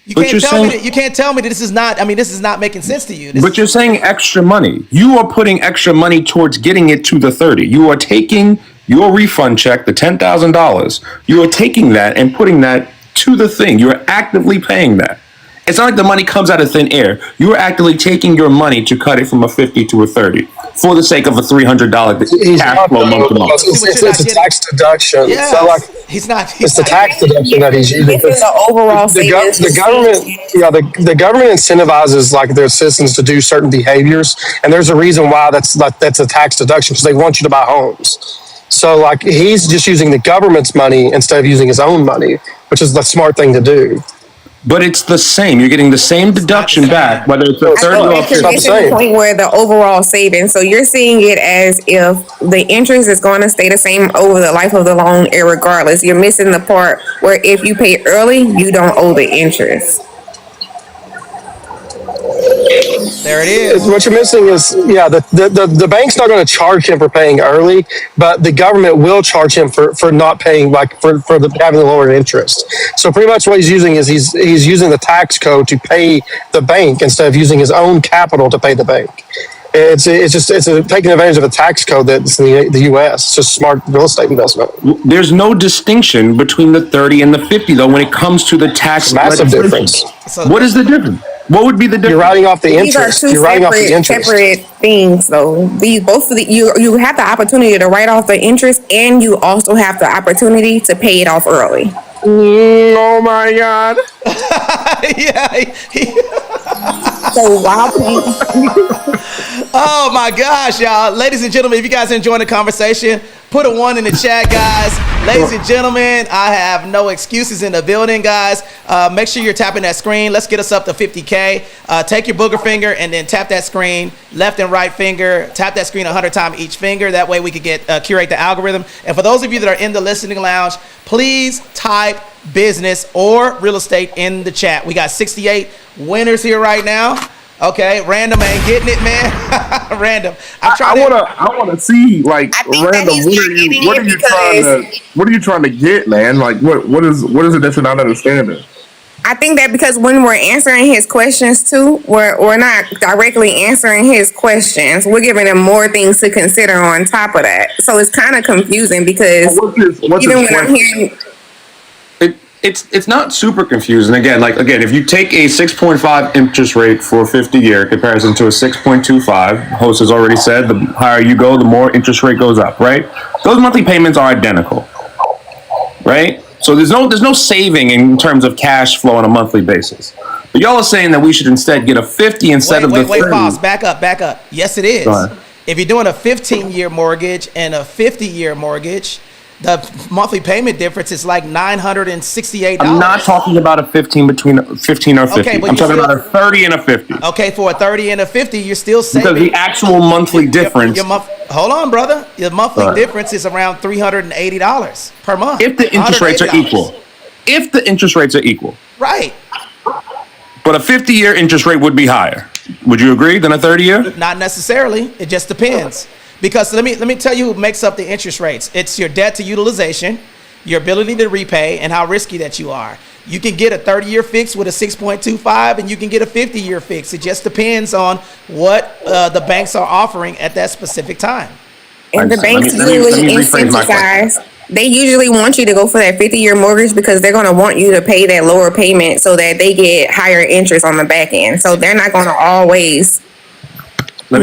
You can't tell me that this is not making sense to you. But you're saying extra money. You are putting extra money towards getting it to the 30. You are taking your refund check, the $10,000. You are taking that and putting that to the thing. You are actively paying that. It's not like the money comes out of thin air. You are actively taking your money to cut it from a 50 to a 30 for the sake of a $300 cash flow month to month. It's a tax deduction. Yeah, So like it's the tax deduction that he's using. It's the overall savings. The government incentivizes like their citizens to do certain behaviors, and there's a reason why that's a tax deduction, because they want you to buy homes. So like he's just using the government's money instead of using his own money, which is the smart thing to do. But it's the same. You're getting the same deduction back, whether it's a 30 or a 50. It's to the point where the overall savings. So you're seeing it as if the interest is going to stay the same over the life of the loan, irregardless. You're missing the part where if you pay early, you don't owe the interest. There it is. What you're missing is, the bank's not going to charge him for paying early, but the government will charge him for not paying, like for having the lower interest. So pretty much what he's using is he's using the tax code to pay the bank instead of using his own capital to pay the bank. It's taking advantage of a tax code that's in the U.S. It's just smart real estate investment. There's no distinction between the 30 and the 50, though, when it comes to the tax. Massive difference. What is the difference? What would be the difference? You're writing off the interest. These are two separate things, though. You have the opportunity to write off the interest, and you also have the opportunity to pay it off early. Oh my God! Yeah. So while paying. Oh my gosh, y'all. Ladies and gentlemen, if you guys are enjoying the conversation, put a 1 in the chat, guys. Ladies and gentlemen, I have no excuses in the building, guys. Make sure you're tapping that screen. Let's get us up to 50K. Take your booger finger and then tap that screen, left and right finger. Tap that screen 100 times each finger. That way we could curate the algorithm. And for those of you that are in the listening lounge, please type business or real estate in the chat. We got 68 winners here right now. Okay, Random ain't getting it, man. Random. I wanna see, like, Random. What are you trying to get, man? Like, what is it that you're not understanding? I think that because when we're answering his questions too, we're not directly answering his questions. We're giving him more things to consider on top of that. So it's kind of confusing because I'm hearing. It's not super confusing. Again, if you take a 6.5 interest rate for a 50-year comparison to a 6.25, host has already said the higher you go, the more interest rate goes up, right? Those monthly payments are identical, right? So there's no saving in terms of cash flow on a monthly basis. But y'all are saying that we should instead get a 50 instead of the 30. Pause. Back up. Yes, it is. If you're doing a 15-year mortgage and a 50-year mortgage, the monthly payment difference is like $968. I'm not talking about a 15 or 50. Okay, I'm talking about a 30 and a 50. Okay, for a 30 and a 50, you're still saving. Because the actual monthly difference. Hold on, brother. Your monthly difference is around $380 per month. If the interest rates are equal. Right. But a 50-year interest rate would be higher. Would you agree than a 30-year? Not necessarily. It just depends. Because let me tell you what makes up the interest rates. It's your debt to utilization, your ability to repay, and how risky that you are. You can get a 30-year fix with a 6.25, and you can get a 50-year fix. It just depends on what the banks are offering at that specific time. And the banks usually incentivize. They usually want you to go for that 50-year mortgage because they're going to want you to pay that lower payment so that they get higher interest on the back end. So they're not going to always. Well,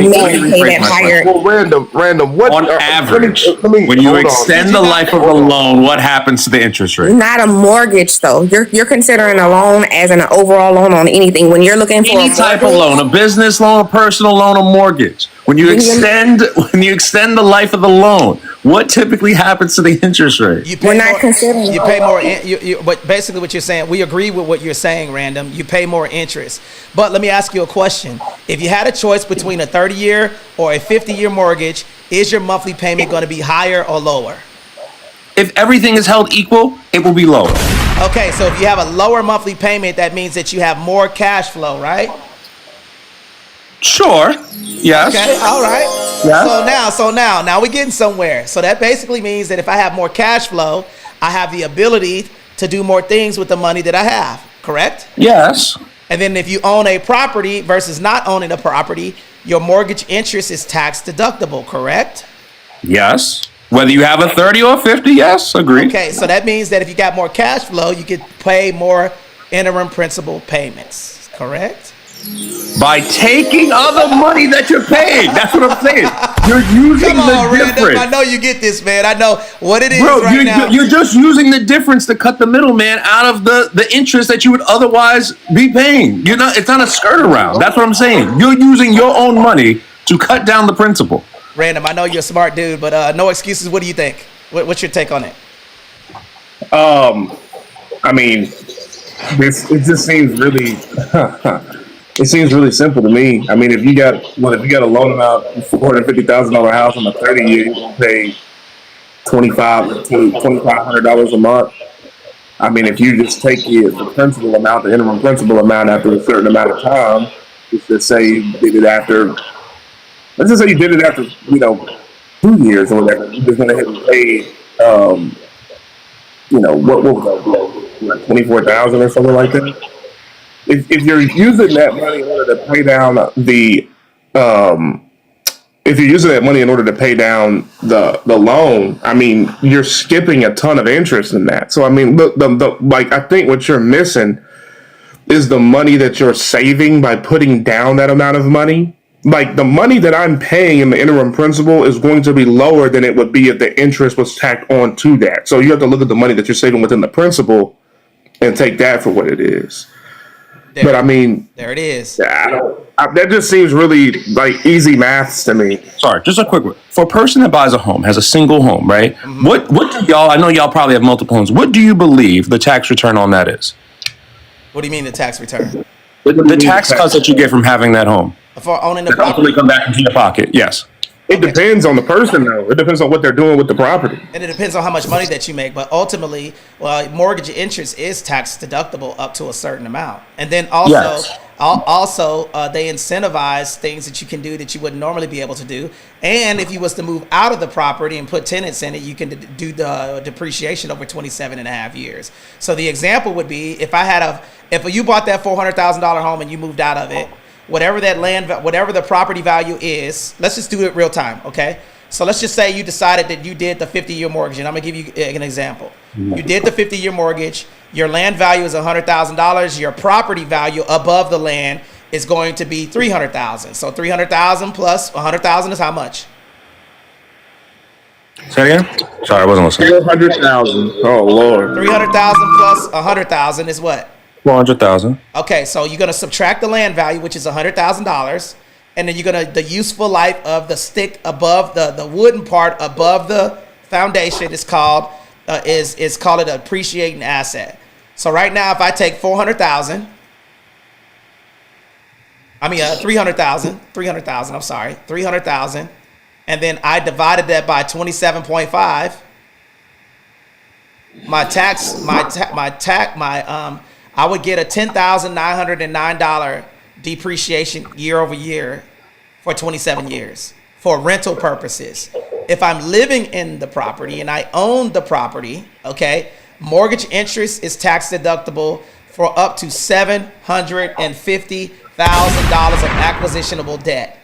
random. What on average? When you extend the life of a loan, what happens to the interest rate? Not a mortgage, though. You're considering a loan as an overall loan on anything. When you're looking for any type of loan, a business loan, a personal loan, a mortgage. When you extend the life of the loan, what typically happens to the interest rate? You pay We're not more, considering. you pay more. But basically, what you're saying, we agree with what you're saying, Random. You pay more interest. But let me ask you a question: if you had a choice between a 30-year or a 50-year mortgage, is your monthly payment going to be higher or lower? If everything is held equal, it will be lower. Okay, so if you have a lower monthly payment, that means that you have more cash flow, right? Sure. Yes. Okay, all right. Yes. So now we're getting somewhere. So that basically means that if I have more cash flow, I have the ability to do more things with the money that I have, correct? Yes. And then if you own a property versus not owning a property, your mortgage interest is tax deductible, correct? Yes. Whether you have a 30 or 50, yes, agreed. Okay, so that means that if you got more cash flow, you could pay more interim principal payments, correct? By taking other money that you're paying. That's what I'm saying. You're using Come on, the Random. difference. I know you get this, man. I know what it is Bro, right now. you're just using the difference to cut the middleman out of the interest that you would otherwise be paying. It's not a skirt around. That's what I'm saying. You're using your own money to cut down the principal. Random, I know you're a smart dude, but no excuses. What do you think? What's your take on it? I mean, it just seems really it seems really simple to me. I mean, if you got a loan amount $450,000 house on a 30-year, you're gonna pay $2,500 a month. I mean, if you just take the principal amount, the interim principal amount after a certain amount of time, let's say you did it after, 2 years or whatever, you're just gonna hit and pay, what was that, like 24,000 or something like that. If you're using that money in order to pay down if you're using that money in order to pay down the loan, I mean, you're skipping a ton of interest in that. So I mean, look, I think what you're missing is the money that you're saving by putting down that amount of money. Like, the money that I'm paying in the interim principal is going to be lower than it would be if the interest was tacked on to that. So you have to look at the money that you're saving within the principal and take that for what it is. But I mean, there it is. That just seems really like easy maths to me. Sorry, just a quick one. For a person that buys a home, has a single home, right? Mm-hmm. What do y'all, I know y'all probably have multiple homes. What do you believe the tax return on that is? What do you mean the tax return? The tax cuts that you get from having that home. For owning the that property. ultimately come back into your pocket, yes. It depends on the person, though. It depends on what they're doing with the property. And it depends on how much money that you make. But ultimately, mortgage interest is tax deductible up to a certain amount. And then also, yes. They incentivize things that you can do that you wouldn't normally be able to do. And if you was to move out of the property and put tenants in it, you can do the depreciation over 27 and a half years. So the example would be if you bought that $400,000 home and you moved out of it, whatever the property value is, let's just do it real time, okay? So let's just say you decided that you did the 50-year mortgage, and I'm gonna give you an example. You did the 50-year mortgage, your land value is $100,000, your property value above the land is going to be $300,000. So $300,000 plus $100,000 is how much? Say it again? Sorry, I wasn't listening. $400,000. Oh, Lord. $300,000 plus $100,000 is what? 400,000. Okay, so you're gonna subtract the land value, which is $100,000, and then the useful life of the stick above the wooden part above the foundation is called called an appreciating asset. So right now, if I take 300,000, and then I divided that by 27.5, I would get a $10,909 depreciation year over year for 27 years for rental purposes. If I'm living in the property and I own the property, okay, mortgage interest is tax deductible for up to $750,000 of acquisitionable debt.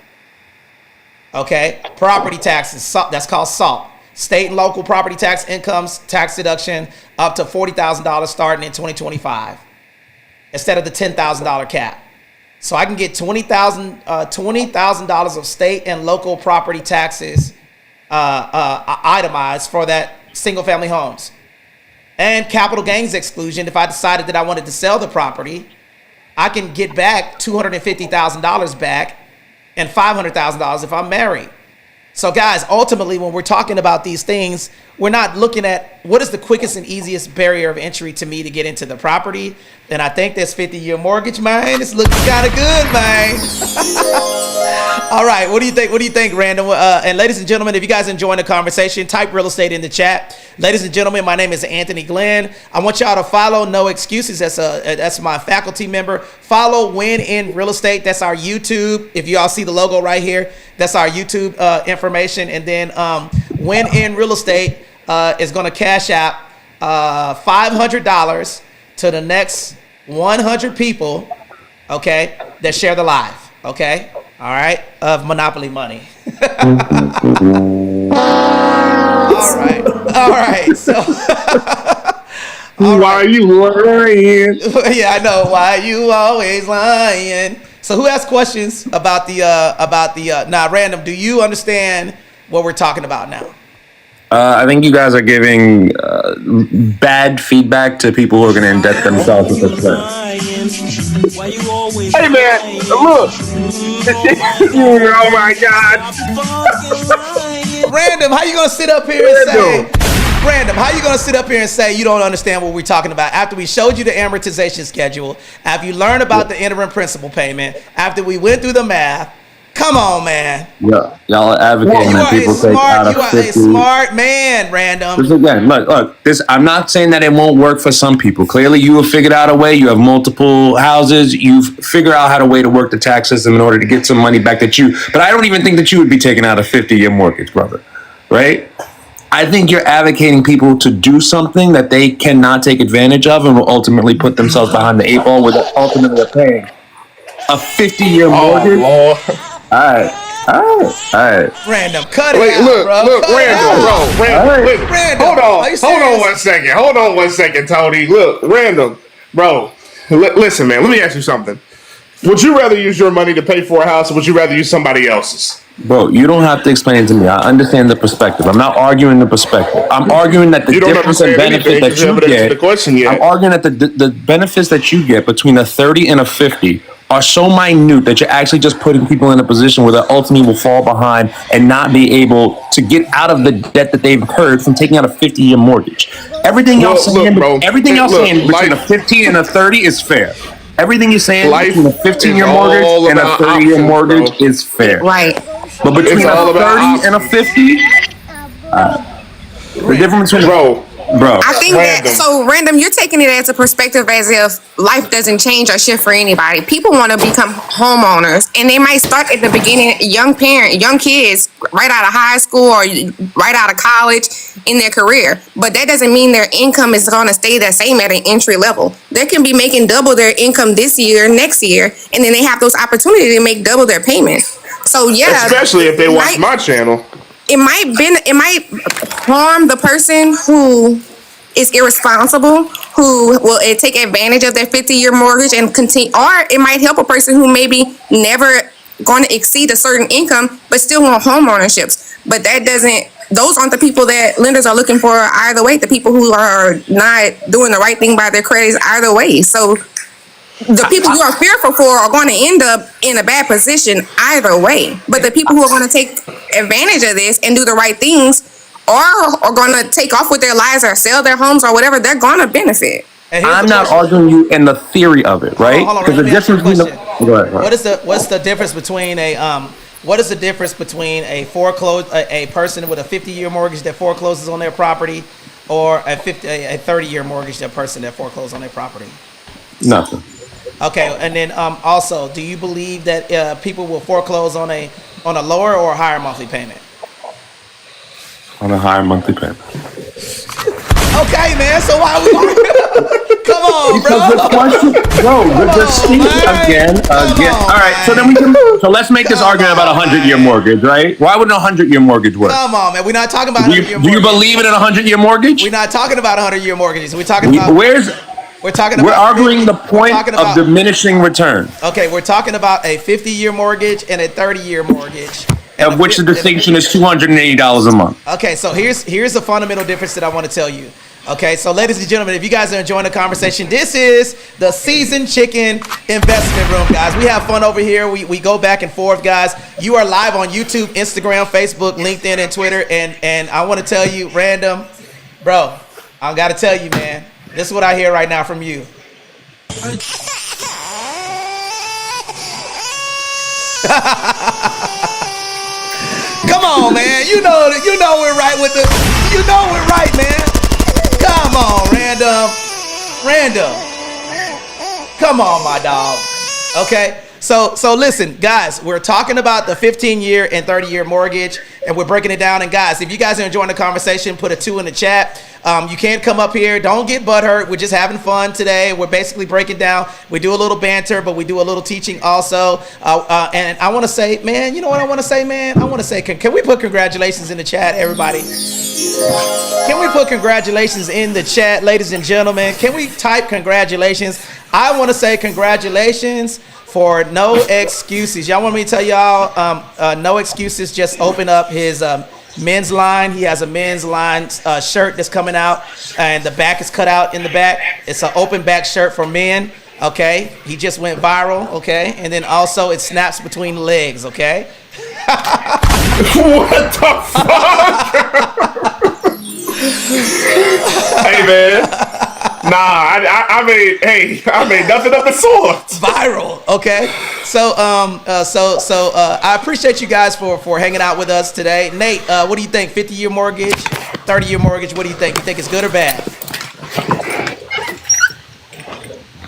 Okay, property taxes, that's called SALT. State and local property tax incomes tax deduction up to $40,000 starting in 2025 instead of the $10,000 cap. So I can get $20,000 of state and local property taxes itemized for that single family homes. And capital gains exclusion, if I decided that I wanted to sell the property, I can get back $250,000 back and $500,000 if I'm married. So guys, ultimately, when we're talking about these things, we're not looking at what is the quickest and easiest barrier of entry to me to get into the property. And I think this 50-year mortgage, man, it's looking kind of good, man. All right, what do you think? What do you think, Random? And ladies and gentlemen, if you guys enjoying the conversation, type real estate in the chat. Ladies and gentlemen, my name is Anthony Glenn. I want y'all to follow No Excuses. That's my faculty member. Follow Win in Real Estate. That's our YouTube. If you all see the logo right here, that's our YouTube information. And then Win in Real Estate is going to cash out $500 to the next 100 people, okay, that share the live, okay, all right, of Monopoly money. all right, so why are you lying? Yeah, I know, why you always lying. So who has questions about the now, Random, do you understand what we're talking about now? I think you guys are giving bad feedback to people who are going to indebt themselves with this plan. Hey man, look. Oh my God. Random, how you gonna sit up here and say? Random, how you gonna sit up here and say you don't understand what we're talking about after we showed you the amortization schedule, after you learned about the interim principal payment, after we went through the math? Come on, man. Yeah, y'all are advocating that people take out of 50. You are a smart man, Random. This again, look. This. I'm not saying that it won't work for some people. Clearly, you have figured out a way. You have multiple houses. You've figured out how to way to work the tax system in order to get some money back that you. But I don't even think that you would be taking out a 50-year mortgage, brother. Right? I think you're advocating people to do something that they cannot take advantage of and will ultimately put themselves behind the 8 ball, where they're ultimately paying a 50-year mortgage. Lord. All right. Random, cut it Wait, out, look, bro. look, Cut it Randall, out. bro, Randall, look, Randall, hold are you serious? hold on one second, Tony. Look, Randall, bro, listen, man, let me ask you something. Would you rather use your money to pay for a house, or would you rather use somebody else's? Bro, you don't have to explain it to me. I understand the perspective. I'm not arguing the perspective. I'm arguing that the You don't difference in understand benefit anything that 'cause you you haven't answered get. the question yet. I'm arguing that the benefits that you get between a 30 and a 50 are so minute that you're actually just putting people in a position where they ultimately will fall behind and not be able to get out of the debt that they've incurred from taking out a 50-year mortgage. Everything y'all saying, bro, everything y'all saying between a life- 15 and a 30 is fair. Everything you're saying Life between a 15-year is mortgage all and a about 30-year options, mortgage bro. is fair. Right. But between It's all a about 30 and a options. 50, the difference between Bro, I think that, Random. so Random, you're taking it as a perspective as if life doesn't change or shift for anybody. People want to become homeowners, and they might start at the beginning, young kids, right out of high school or right out of college in their career. But that doesn't mean their income is going to stay the same at an entry level. They can be making double their income this year, next year, and then they have those opportunities to make double their payment. So yeah, Especially if they watch my channel. it might harm the person who is irresponsible, who will take advantage of their 50-year mortgage and continue, or it might help a person who maybe never going to exceed a certain income but still want home ownerships. But those aren't the people that lenders are looking for either way. The people who are not doing the right thing by their credits either way. So the people you are fearful for are going to end up in a bad position either way. But the people who are going to take advantage of this and do the right things or are going to take off with their lives or sell their homes or whatever, they're going to benefit. I'm not arguing you in the theory of it, right? Hold on, Because the let me ask you a difference between question. go ahead. What's the difference between a a person with a 50-year mortgage that forecloses on their property, or a 30-year mortgage that person that forecloses on their property? Nothing. Okay, and then also, do you believe that people will foreclose on a lower or a higher monthly payment? On a higher monthly payment. Okay, man. So why we? Come on, bro. Because the question, the distinction again. All right, so then let's make this argument about a 100-year mortgage, right? Why wouldn't a 100-year mortgage work? Come on, man. We're not talking about 100-year Do you mortgage. believe in a 100-year mortgage? We're not talking about 100-year mortgages. We're talking about. We're arguing the point of diminishing return. Okay, we're talking about a 50-year mortgage and a 30-year mortgage. Of which the distinction is $280 a month. Okay, so here's the fundamental difference that I want to tell you. Okay, so ladies and gentlemen, if you guys are enjoying the conversation, this is the Seasoned Chicken Investment Room, guys. We have fun over here. We go back and forth, guys. You are live on YouTube, Instagram, Facebook, LinkedIn, and Twitter. And I want to tell you, Random, bro, I got to tell you, man, this is what I hear right now from you. Come on, man. You know we're right with the. You know we're right, man. Come on, Random. Come on, my dog. Okay. So listen, guys, we're talking about the 15-year and 30-year mortgage, and we're breaking it down. And guys, if you guys are enjoying the conversation, put a 2 in the chat. You can't come up here. Don't get butthurt. We're just having fun today. We're basically breaking down. We do a little banter, but we do a little teaching also. And I want to say, man, you know what I want to say, man? I want to say, can we put congratulations in the chat, everybody? Can we put congratulations in the chat, ladies and gentlemen? Can we type congratulations? I want to say congratulations for No Excuses. Y'all want me to tell y'all, No Excuses just opened up his men's line. He has a men's line shirt that's coming out, and the back is cut out in the back. It's an open back shirt for men. Okay, he just went viral. Okay, and then also it snaps between the legs. Okay. What the fuck? Hey, man. Nah, I made nothing of the sort. Viral, okay. So I appreciate you guys for hanging out with us today. Nate, what do you think? 50-year mortgage, 30-year mortgage. What do you think? You think it's good or bad?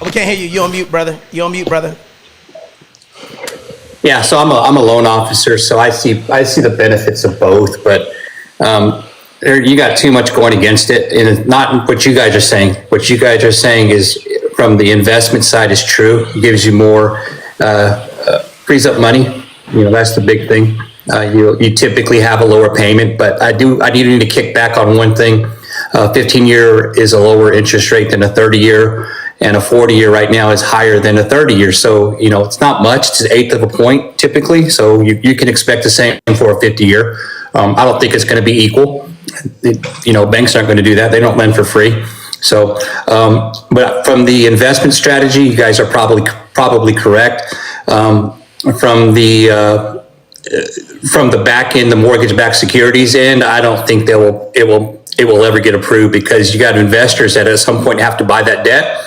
Oh, we can't hear you. You on mute, brother. You on mute, brother. Yeah, so I'm a loan officer, so I see the benefits of both, but you got too much going against it, and not what you guys are saying. What you guys are saying is from the investment side is true. It gives you more, frees up money. You know, that's the big thing. You typically have a lower payment, but I do need to kick back on one thing. 15-year is a lower interest rate than a 30-year, and a 40-year right now is higher than a 30-year. So, you know, it's not much. It's an eighth of a point typically. So you can expect the same for a 50-year. I don't think it's going to be equal. Banks aren't going to do that. They don't lend for free. So, but from the investment strategy, you guys are probably correct. From the back end, the mortgage-backed securities end, I don't think it will ever get approved, because you got investors that at some point have to buy that debt,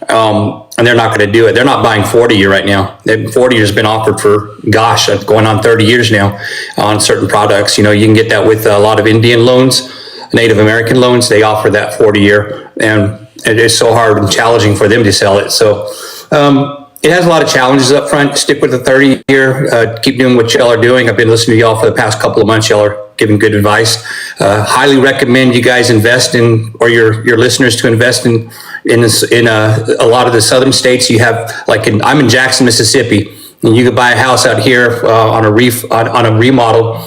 and they're not going to do it. They're not buying 40-year right now. 40-year has been offered for, going on 30 years now on certain products. You know, you can get that with a lot of Indian loans, Native American loans. They offer that 40-year, and it is so hard and challenging for them to sell it. So it has a lot of challenges up front. Stick with the 30-year. Keep doing what y'all are doing. I've been listening to y'all for the past couple of months. Y'all are giving good advice. Highly recommend you guys invest in, or your listeners to invest in a lot of the southern states. You have, I'm in Jackson, Mississippi, and you could buy a house out here on a remodel.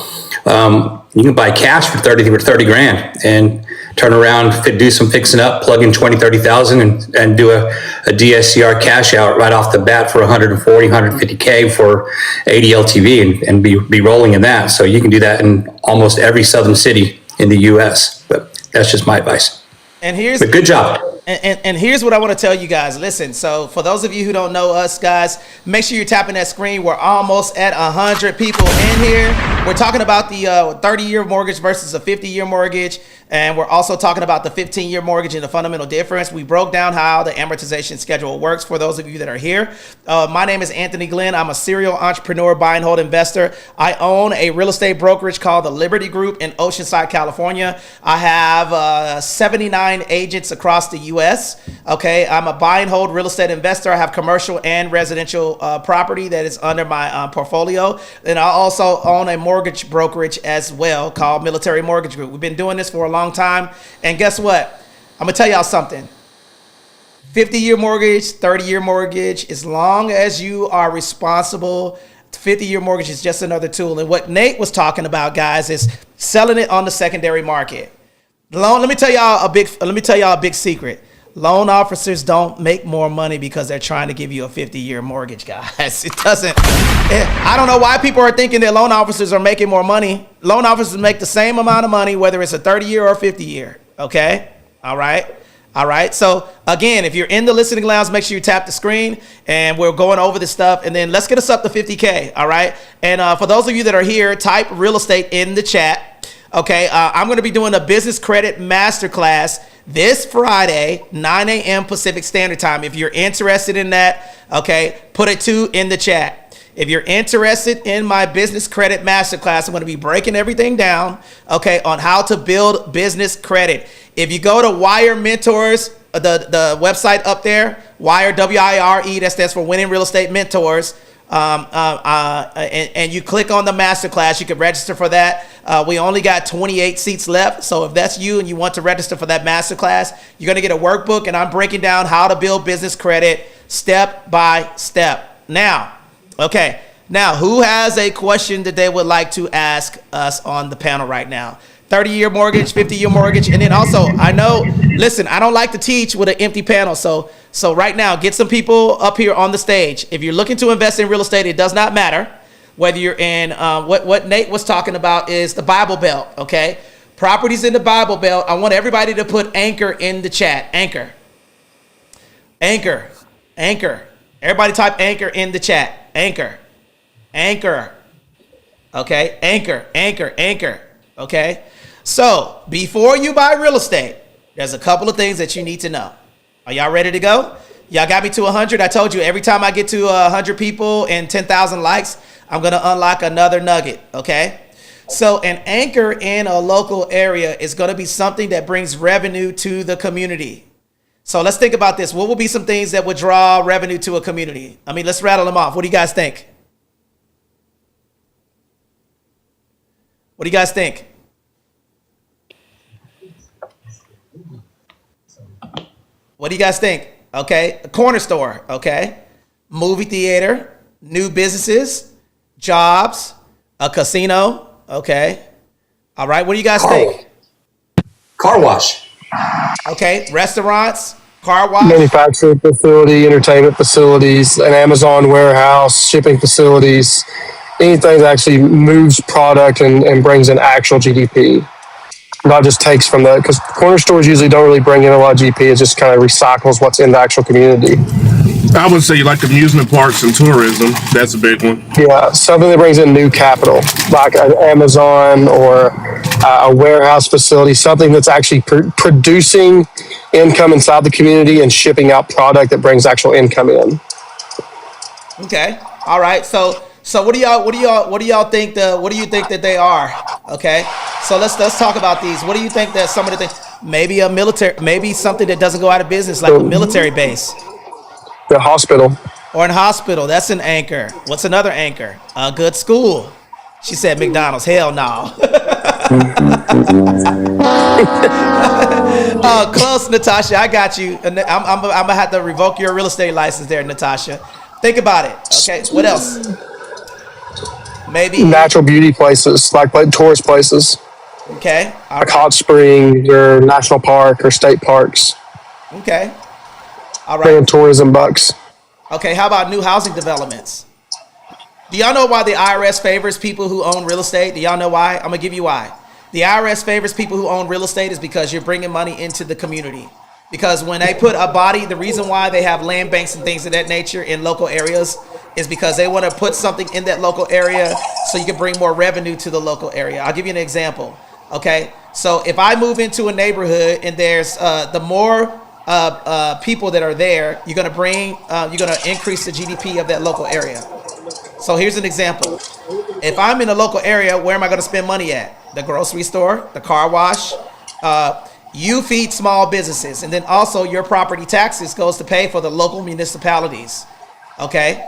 You can buy cash for 30 grand and turn around, do some fixing up, plug in 20, 30,000 and do a DSCR cash out right off the bat for 140, 150K for 80 LTV and be rolling in that. So you can do that in almost every southern city in the US, but that's just my advice. But good job. And here's what I want to tell you guys. Listen, so for those of you who don't know us, guys, make sure you're tapping that screen. We're almost at 100 people in here. We're talking about the 30-year mortgage versus a 50-year mortgage. And we're also talking about the 15-year mortgage and the fundamental difference. We broke down how the amortization schedule works for those of you that are here. My name is Anthony Glenn. I'm a serial entrepreneur, buy and hold investor. I own a real estate brokerage called the Liberty Group in Oceanside, California. I have 79 agents across the U.S. Okay, I'm a buy and hold real estate investor. I have commercial and residential property that is under my portfolio. And I also own a mortgage brokerage as well called Military Mortgage Group. We've been doing this for a long time. And guess what? I'm going to tell y'all something. 50-year mortgage, 30-year mortgage, as long as you are responsible, 50-year mortgage is just another tool. And what Nate was talking about, guys, is selling it on the secondary market. Let me tell y'all a big secret. Loan officers don't make more money because they're trying to give you a 50-year mortgage, guys. It doesn't. I don't know why people are thinking that loan officers are making more money. Loan officers make the same amount of money, whether it's a 30-year or 50-year, okay? All right. All right. So again, if you're in the listening lounge, make sure you tap the screen, and we're going over this stuff. And then let's get us up to 50K. All right. And for those of you that are here, type real estate in the chat. Okay. I'm going to be doing a business credit masterclass this Friday, 9 a.m. Pacific Standard Time. If you're interested in that, okay, put a 2 in the chat. If you're interested in my business credit masterclass, I'm going to be breaking everything down, okay, on how to build business credit. If you go to Wire Mentors, the website up there, Wire, W-I-R-E, that stands for Winning Real Estate Mentors, and you click on the masterclass, you can register for that. We only got 28 seats left, so if that's you and you want to register for that masterclass, you're going to get a workbook, and I'm breaking down how to build business credit step by step. Now, okay, now who has a question that they would like to ask us on the panel right now? 30-year mortgage, 50-year mortgage, and then also, I know, listen, I don't like to teach with an empty panel, so right now, get some people up here on the stage. If you're looking to invest in real estate, it does not matter whether you're in, what Nate was talking about is the Bible Belt, okay? Properties in the Bible Belt. I want everybody to put anchor in the chat. Anchor. Anchor. Anchor. Everybody type anchor in the chat. Anchor. Anchor. Okay? Anchor. Anchor. Anchor. Okay? So, before you buy real estate, there's a couple of things that you need to know. Are y'all ready to go? Y'all got me to 100. I told you every time I get to 100 people and 10,000 likes, I'm going to unlock another nugget, okay? So an anchor in a local area is going to be something that brings revenue to the community. So let's think about this. What will be some things that would draw revenue to a community? I mean, let's rattle them off. What do you guys think? What do you guys think? What do you guys think? Okay, a corner store, okay, movie theater, new businesses, jobs, a casino, okay. All right, what do you guys think? Car wash. Okay, restaurants, car wash. Manufacturing facility, entertainment facilities, an Amazon warehouse, shipping facilities, anything that actually moves product and brings in actual GDP. Not just takes from the, because corner stores usually don't really bring in a lot of GP. It just kind of recycles what's in the actual community. I would say like amusement parks and tourism. That's a big one. Yeah, something that brings in new capital, like an Amazon or a warehouse facility, something that's actually producing income inside the community and shipping out product that brings actual income in. Okay, all right. So what do y'all think that they are? Okay, so let's talk about these. What do you think that some of the things? Maybe a military, maybe something that doesn't go out of business, like a military base. The hospital. Or an hospital. That's an anchor. What's another anchor? A good school. She said McDonald's. Hell no. Close, Natasha. I got you. I'm gonna have to revoke your real estate license there, Natasha. Think about it. Okay. What else? Maybe natural beauty places, like tourist places. Okay. Like hot springs or national park or state parks. Okay. All right. Paying tourism bucks. Okay. How about new housing developments? Do y'all know why the IRS favors people who own real estate? Do y'all know why? I'm gonna give you why. The IRS favors people who own real estate is because you're bringing money into the community. Because when they put a body, the reason why they have land banks and things of that nature in local areas is because they want to put something in that local area so you can bring more revenue to the local area. I'll give you an example. Okay, so if I move into a neighborhood and there's the more people that are there, you're gonna increase the GDP of that local area. So here's an example. If I'm in a local area, where am I gonna spend money at? The grocery store, the car wash. You feed small businesses, and then also your property taxes goes to pay for the local municipalities. Okay,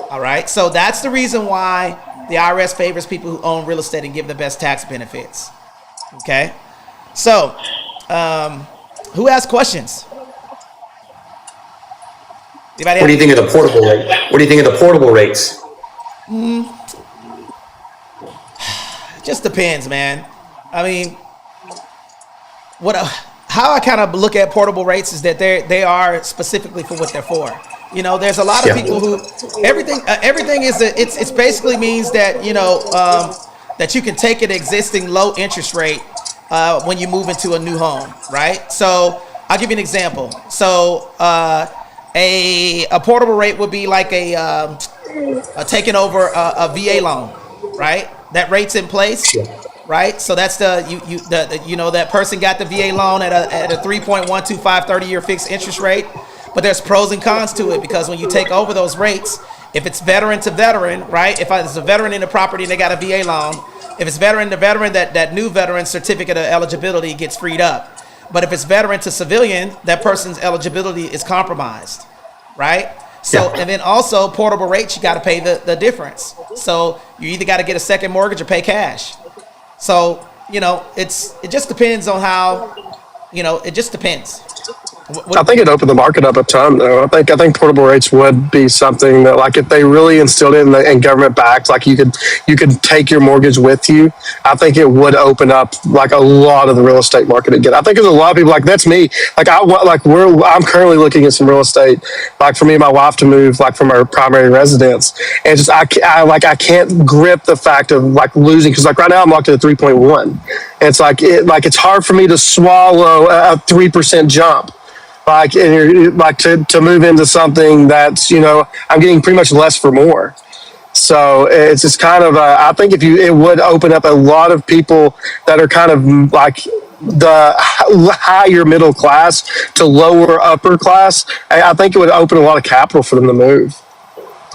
all right. So that's the reason why the IRS favors people who own real estate and give the best tax benefits. Okay, so who has questions? Anybody What do you think of the portable rate? What do you think of the portable rates? It just depends, man. I mean, how I kind of look at portable rates is that they are specifically for what they're for. You know, there's a lot of people who everything is it's basically means that that you can take an existing low interest rate when you move into a new home, right? So I'll give you an example. So a portable rate would be like a taking over a VA loan, right? That rate's in place, right? So that's that person got the VA loan at a 3.125 30-year fixed interest rate. But there's pros and cons to it, because when you take over those rates, if it's veteran to veteran, right? If there's a veteran in the property and they got a VA loan, if it's veteran to veteran, that new veteran certificate of eligibility gets freed up. But if it's veteran to civilian, that person's eligibility is compromised, right? So, and then also portable rates, you got to pay the difference. So you either got to get a second mortgage or pay cash. So, it just depends on how, it just depends. I think it opened the market up a ton, though. I think portable rates would be something that, like, if they really instilled it in government backed, like you could take your mortgage with you. I think it would open up like a lot of the real estate market again. I think there's a lot of people, like, that's me. Like I'm currently looking at some real estate, like for me and my wife to move like from our primary residence, and just I can't grip the fact of like losing, because like right now I'm locked at a 3.1. It's it's hard for me to swallow a 3% jump. Like, and you're like to move into something that's, I'm getting pretty much less for more. So it's just kind of, I think it would open up a lot of people that are kind of like the higher middle class to lower upper class. I think it would open a lot of capital for them to move.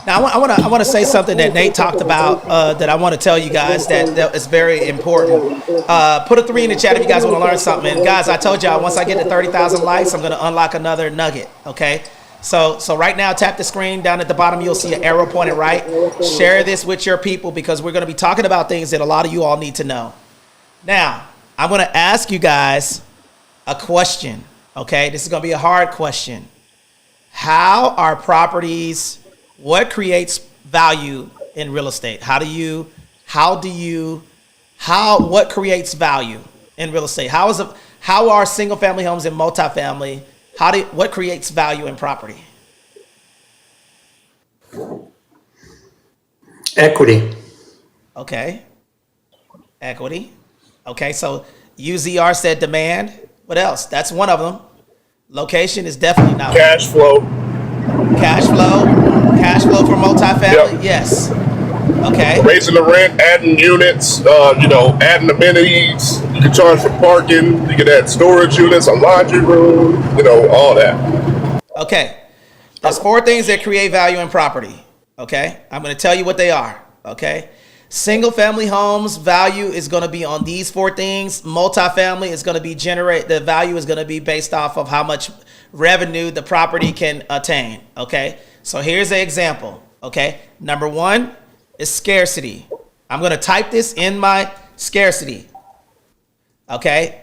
Now, I want to say something that Nate talked about that I want to tell you guys that is very important. Put a 3 in the chat if you guys want to learn something. And guys, I told y'all, once I get to 30,000 likes, I'm going to unlock another nugget, okay? So right now, tap the screen. Down at the bottom, you'll see an arrow pointed right. Share this with your people, because we're going to be talking about things that a lot of you all need to know. Now, I'm going to ask you guys a question, okay? This is going to be a hard question. How are properties... What creates value in real estate? What creates value in real estate? How are single family homes and multifamily? What creates value in property? Equity. Okay. Equity. Okay. So UZR said demand. What else? That's one of them. Location is definitely not one. Cash flow. Cash flow for multifamily? Yep. Yes. Okay. Raising the rent, adding units, adding amenities. You can charge for parking. You can add storage units, a laundry room, all that. Okay. There's 4 things that create value in property. Okay. I'm going to tell you what they are. Okay. Single family homes, value is going to be on these 4 things. Multifamily is going to be the value is going to be based off of how much revenue the property can attain. Okay. So here's an example. Okay. Number 1 is scarcity. I'm going to type this in my scarcity. Okay.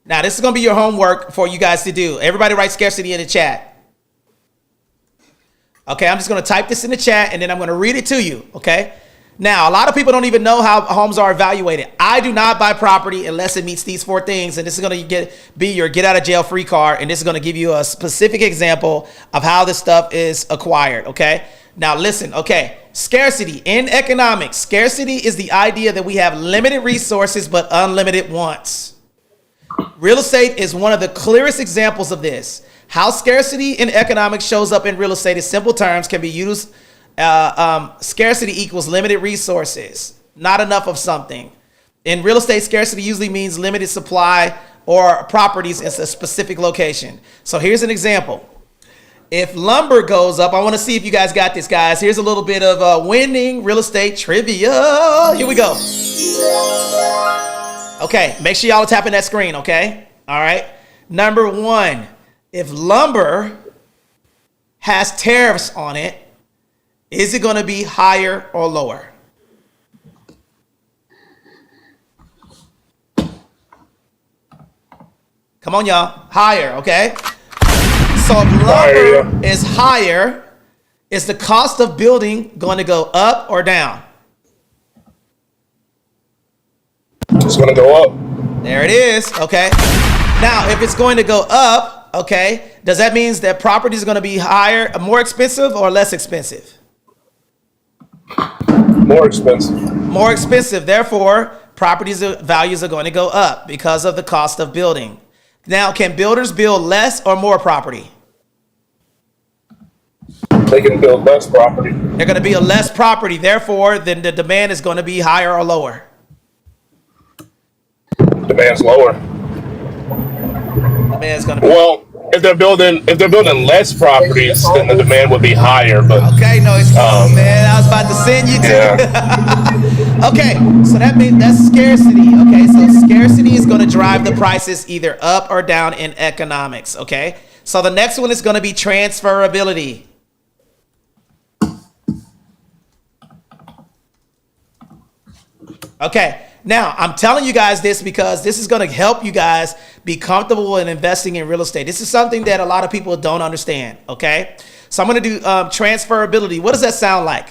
Now this is going to be your homework for you guys to do. Everybody write scarcity in the chat. Okay, I'm just going to type this in the chat and then I'm going to read it to you, okay? Now, a lot of people don't even know how homes are evaluated. I do not buy property unless it meets these 4 things, and this is going to be your get out of jail free card, and this is going to give you a specific example of how this stuff is acquired, okay? Now, listen, okay, scarcity. In economics, scarcity is the idea that we have limited resources but unlimited wants. Real estate is one of the clearest examples of this. How scarcity in economics shows up in real estate in simple terms can be used. Scarcity equals limited resources, not enough of something. In real estate, scarcity usually means limited supply or properties in a specific location. So here's an example. If lumber goes up, I want to see if you guys got this, guys. Here's a little bit of winning real estate trivia. Here we go. Okay, make sure y'all are tapping that screen, okay? All right. Number 1. If lumber has tariffs on it, is it going to be higher or lower? Come on, y'all. Higher, okay? So if lumber is higher, is the cost of building going to go up or down? It's going to go up. There it is, okay? Now, if it's going to go up, okay, does that mean that property is going to be higher, more expensive or less expensive? More expensive. More expensive. Therefore, properties values are going to go up because of the cost of building. Now, can builders build less or more property? They can build less property. They're going to be a less property. Therefore, then the demand is going to be higher or lower. Demand's lower. Demand is going to be If they're building less properties, then the demand would be higher. But okay. No, it's man. I was about to send you to. yeah. Okay, so that means that's scarcity. Okay, so scarcity is going to drive the prices either up or down in economics. Okay, so the next one is going to be transferability. Okay, now I'm telling you guys this because this is going to help you guys be comfortable in investing in real estate. This is something that a lot of people don't understand. Okay, so I'm going to do transferability. What does that sound like?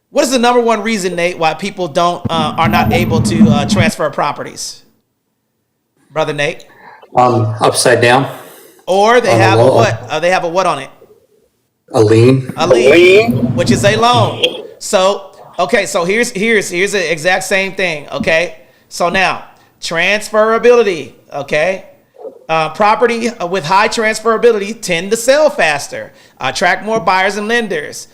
What is the number one reason, Nate, why people are not able to transfer properties? Brother Nate? Upside down. Or they have a what? They have a what on it? A lien. A lien, which is a loan. So, okay, so here's the exact same thing, okay? So now, transferability, okay? Property with high transferability tend to sell faster, attract more buyers and lenders,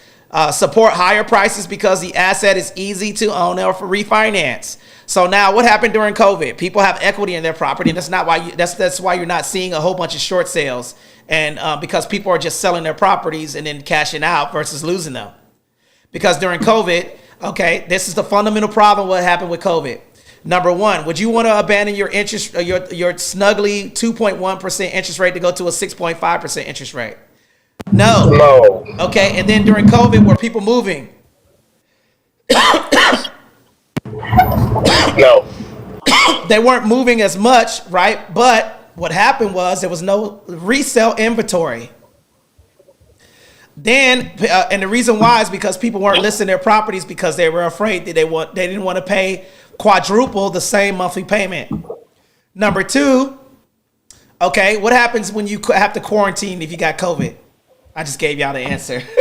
support higher prices because the asset is easy to own or for refinance. So now, what happened during COVID? People have equity in their property, and that's not why that's why you're not seeing a whole bunch of short sales, and because people are just selling their properties and then cashing out versus losing them. Because during COVID, okay, this is the fundamental problem. What happened with COVID? Number one, would you want to abandon your interest, your snuggly 2.1% interest rate to go to a 6.5% interest rate? No. No. Okay, and then during COVID, were people moving? No. They weren't moving as much, right? But what happened was there was no resale inventory. Then, and the reason why is because people weren't listing their properties because they were afraid that they didn't want to pay quadruple the same monthly payment. Number two, okay, what happens when you have to quarantine if you got COVID? I just gave y'all the answer. I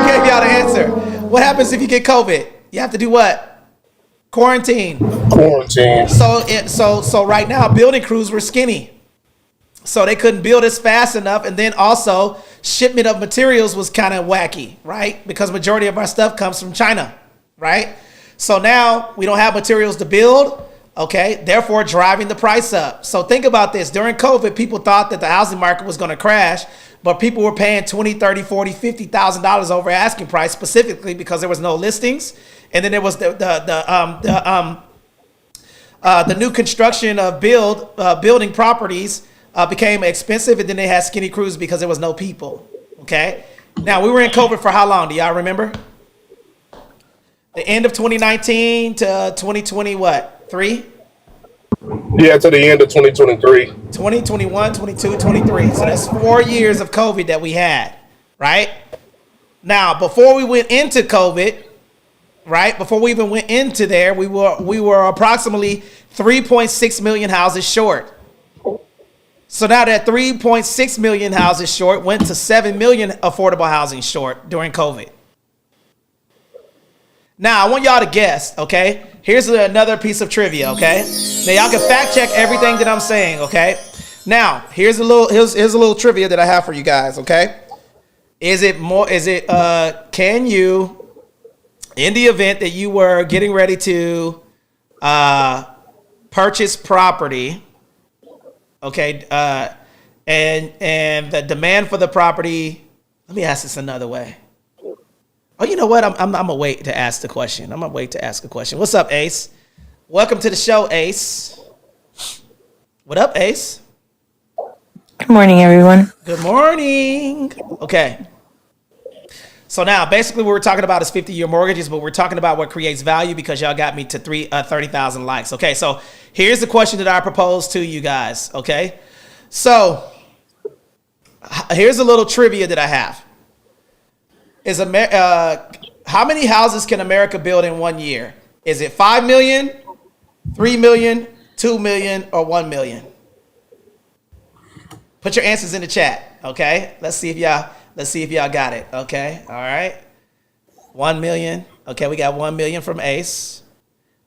gave y'all the answer. What happens if you get COVID? You have to do what? Quarantine. Quarantine. So right now, building crews were skinny. So they couldn't build as fast enough. And then also, shipment of materials was kind of wacky, right? Because majority of our stuff comes from China, right? So now we don't have materials to build, okay? Therefore, driving the price up. So think about this. During COVID, people thought that the housing market was going to crash, but people were paying $20,000, $30,000, $40,000, $50,000 over asking price specifically because there was no listings. And then there was the new construction of building properties became expensive, and then they had skinny crews because there was no people. Okay. Now we were in COVID for how long? Do y'all remember? The end of 2019 to 2020, what? 3? Yeah, to the end of 2023. 2021, 22, 23. So that's 4 years of COVID that we had, right? Now, before we went into COVID, right? Before we even went into there, we were approximately 3.6 million houses short. So now that 3.6 million houses short went to 7 million affordable housing short during COVID. Now I want y'all to guess, okay? Here's another piece of trivia, okay? Now y'all can fact check everything that I'm saying, okay? Now, here's a little trivia that I have for you guys, okay? Can you, in the event that you were getting ready to purchase property, okay, and the demand for the property, let me ask this another way. Oh, you know what? I'm gonna wait to ask the question. What's up, Ace? Welcome to the show, Ace. What up, Ace? Good morning, everyone. Good morning. Okay. So now, basically, what we're talking about is 50-year mortgages, but we're talking about what creates value because y'all got me to 30,000 likes. Okay, so here's the question that I propose to you guys, okay? So here's a little trivia that I have. How many houses can America build in 1 year? Is it 5 million, 3 million, 2 million, or 1 million? Put your answers in the chat, okay? Let's see if y'all got it, okay? All right. 1 million. Okay, we got 1 million from Ace.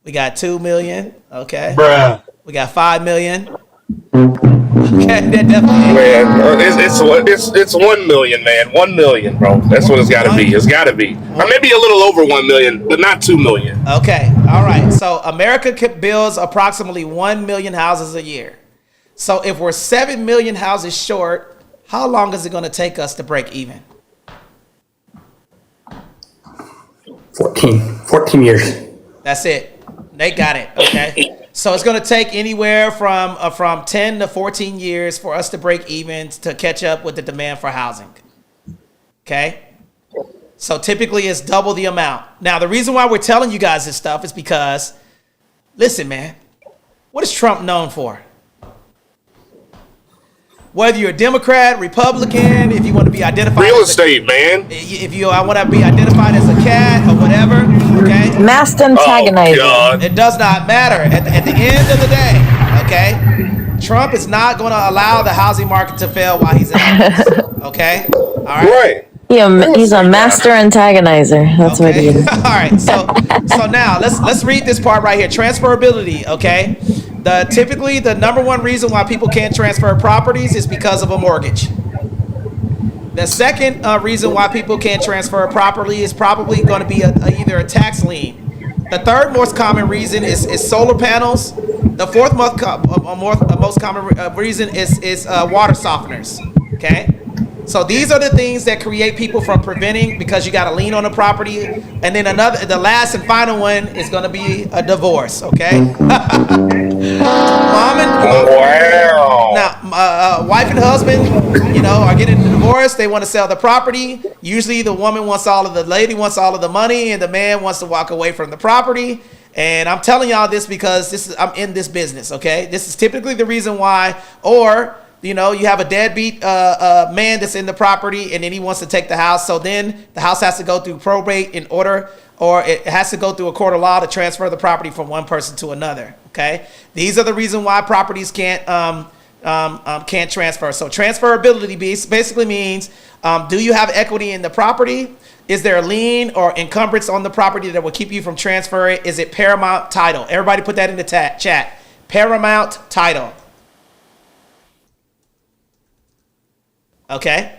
We got 2 million. Okay. Bruh. We got 5 million. Okay, that definitely Man, it's 1 million, man. 1 million, bro. That's what it's got to be. It's got to be. Or maybe a little over 1 million, but not 2 million. Okay, all right. So America builds approximately 1 million houses a year. So if we're 7 million houses short, how long is it going to take us to break even? 14 years. That's it. Nate got it. Okay. So it's going to take anywhere from 10 to 14 years for us to break even to catch up with the demand for housing. Okay. So typically it's double the amount. Now, the reason why we're telling you guys this stuff is because, listen, man, what is Trump known for? Whether you're a Democrat, Republican, if you want to be identified real as estate, man. If you want to be identified as a cat or whatever, okay? Masked antagonizer. God. It does not matter. At the end of the day, okay? Trump is not going to allow the housing market to fail while he's in office, okay? All right? Right. He's a master antagonizer. That's what he is. All right. So now let's read this part right here. Transferability, okay? Typically the number one reason why people can't transfer properties is because of a mortgage. The second reason why people can't transfer a property is probably going to be either a tax lien. The third most common reason is solar panels. The fourth most common reason is water softeners. Okay, so these are the things that create people from preventing because you got a lien on the property, and then the last and final one is going to be a divorce. Okay, wife and husband, are getting a divorce. They want to sell the property. Usually the lady wants all of the money, and the man wants to walk away from the property. And I'm telling y'all this because I'm in this business, okay? This is typically the reason why, or, you have a deadbeat man that's in the property and then he wants to take the house. So then the house has to go through probate or it has to go through a court of law to transfer the property from one person to another, okay? These are the reason why properties can't transfer. So transferability basically means, do you have equity in the property? Is there a lien or encumbrance on the property that will keep you from transferring? Is it paramount title? Everybody put that in the chat. Paramount title. Okay.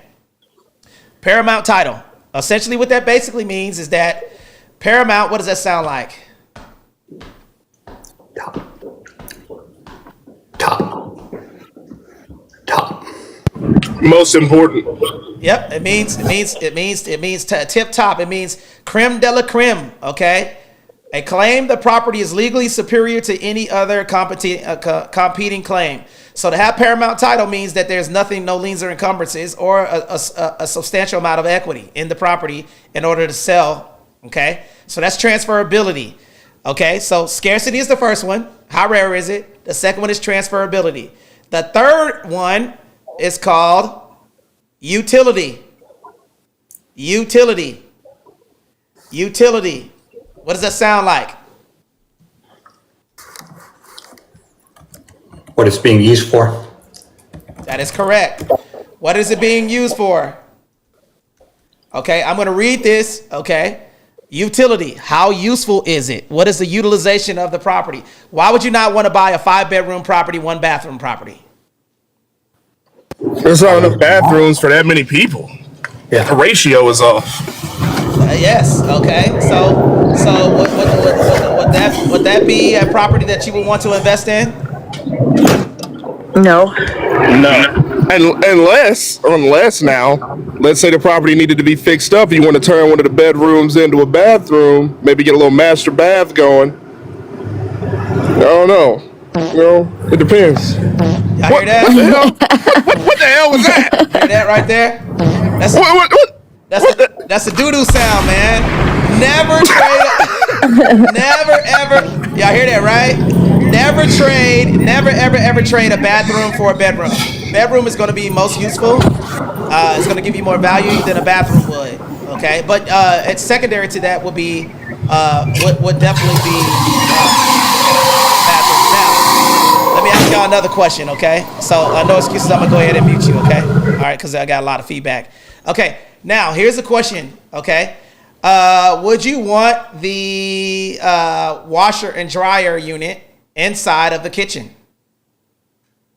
Paramount title. Essentially what that basically means is that paramount, what does that sound like? Top. Most important. Yep, it means tip top. It means creme de la creme. Okay, a claim the property is legally superior to any other competing claim. So to have paramount title means that there's no liens or encumbrances or a substantial amount of equity in the property in order to sell. Okay, so that's transferability. Okay, so scarcity is the first one. How rare is it? The second one is transferability. The third one is called utility. Utility. What does that sound like? What it's being used for? That is correct. What is it being used for? Okay, I'm going to read this. Okay. Utility. How useful is it? What is the utilization of the property? Why would you not want to buy a 5-bedroom property, 1-bathroom property? There's not enough bathrooms for that many people. Yeah. The ratio is off. Yes. Okay. So would that be a property that you would want to invest in? No. Unless now, let's say the property needed to be fixed up. You want to turn one of the bedrooms into a bathroom, maybe get a little master bath going. I don't know. It depends. Y'all hear that? What the hell was that? Hear that right there? That's a doo-doo sound, man. Never ever. Y'all hear that, right? Never ever trade a bathroom for a bedroom. Bedroom is going to be most useful. It's going to give you more value than a bathroom would. Okay, but it's secondary to that would be would definitely be bathrooms. Now, let me ask y'all another question. Okay, so no excuses. I'm gonna go ahead and mute you. Okay, all right, because I got a lot of feedback. Okay, now here's a question. Okay, Would you want the washer and dryer unit inside of the kitchen?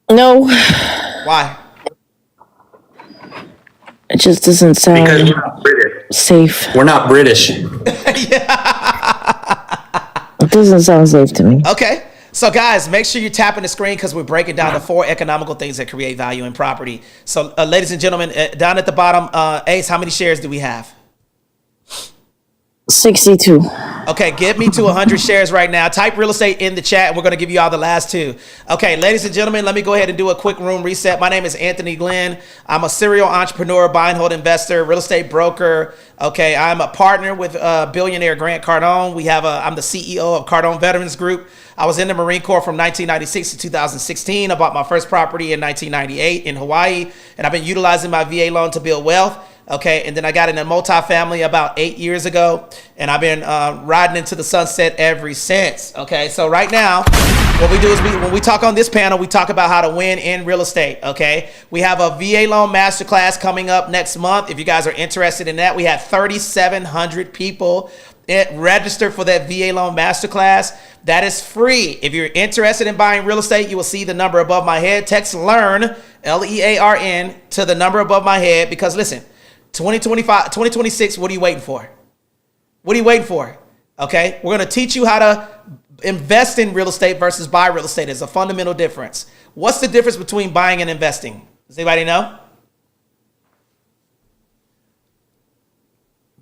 No, Why? it just doesn't sound Because we're not British. safe. We're not British. It doesn't sound safe to me. Okay. So guys, make sure you're tapping the screen because we're breaking down the 4 economical things that create value in property. So ladies and gentlemen, down at the bottom, Ace, how many shares do we have? 62. Okay, get me to 100 shares right now. Type real estate in the chat and we're going to give you all the last 2. Okay, ladies and gentlemen, let me go ahead and do a quick room reset. My name is Anthony Glenn. I'm a serial entrepreneur, buy and hold investor, real estate broker. Okay, I'm a partner with billionaire Grant Cardone. I'm the CEO of Cardone Veterans Group. I was in the Marine Corps from 1996 to 2016. I bought my first property in 1998 in Hawaii, and I've been utilizing my VA loan to build wealth. Okay, and then I got in a multifamily about 8 years ago, and I've been riding into the sunset ever since. Okay, so right now, what we do is when we talk on this panel, we talk about how to win in real estate. Okay, we have a VA loan masterclass coming up next month. If you guys are interested in that, we had 3,700 people registered for that VA loan masterclass. That is free. If you're interested in buying real estate, you will see the number above my head. Text LEARN, LEARN, to the number above my head, because listen, 2025, 2026, what are you waiting for? What are you waiting for? Okay, we're going to teach you how to invest in real estate versus buy real estate. There's a fundamental difference. What's the difference between buying and investing? Does anybody know?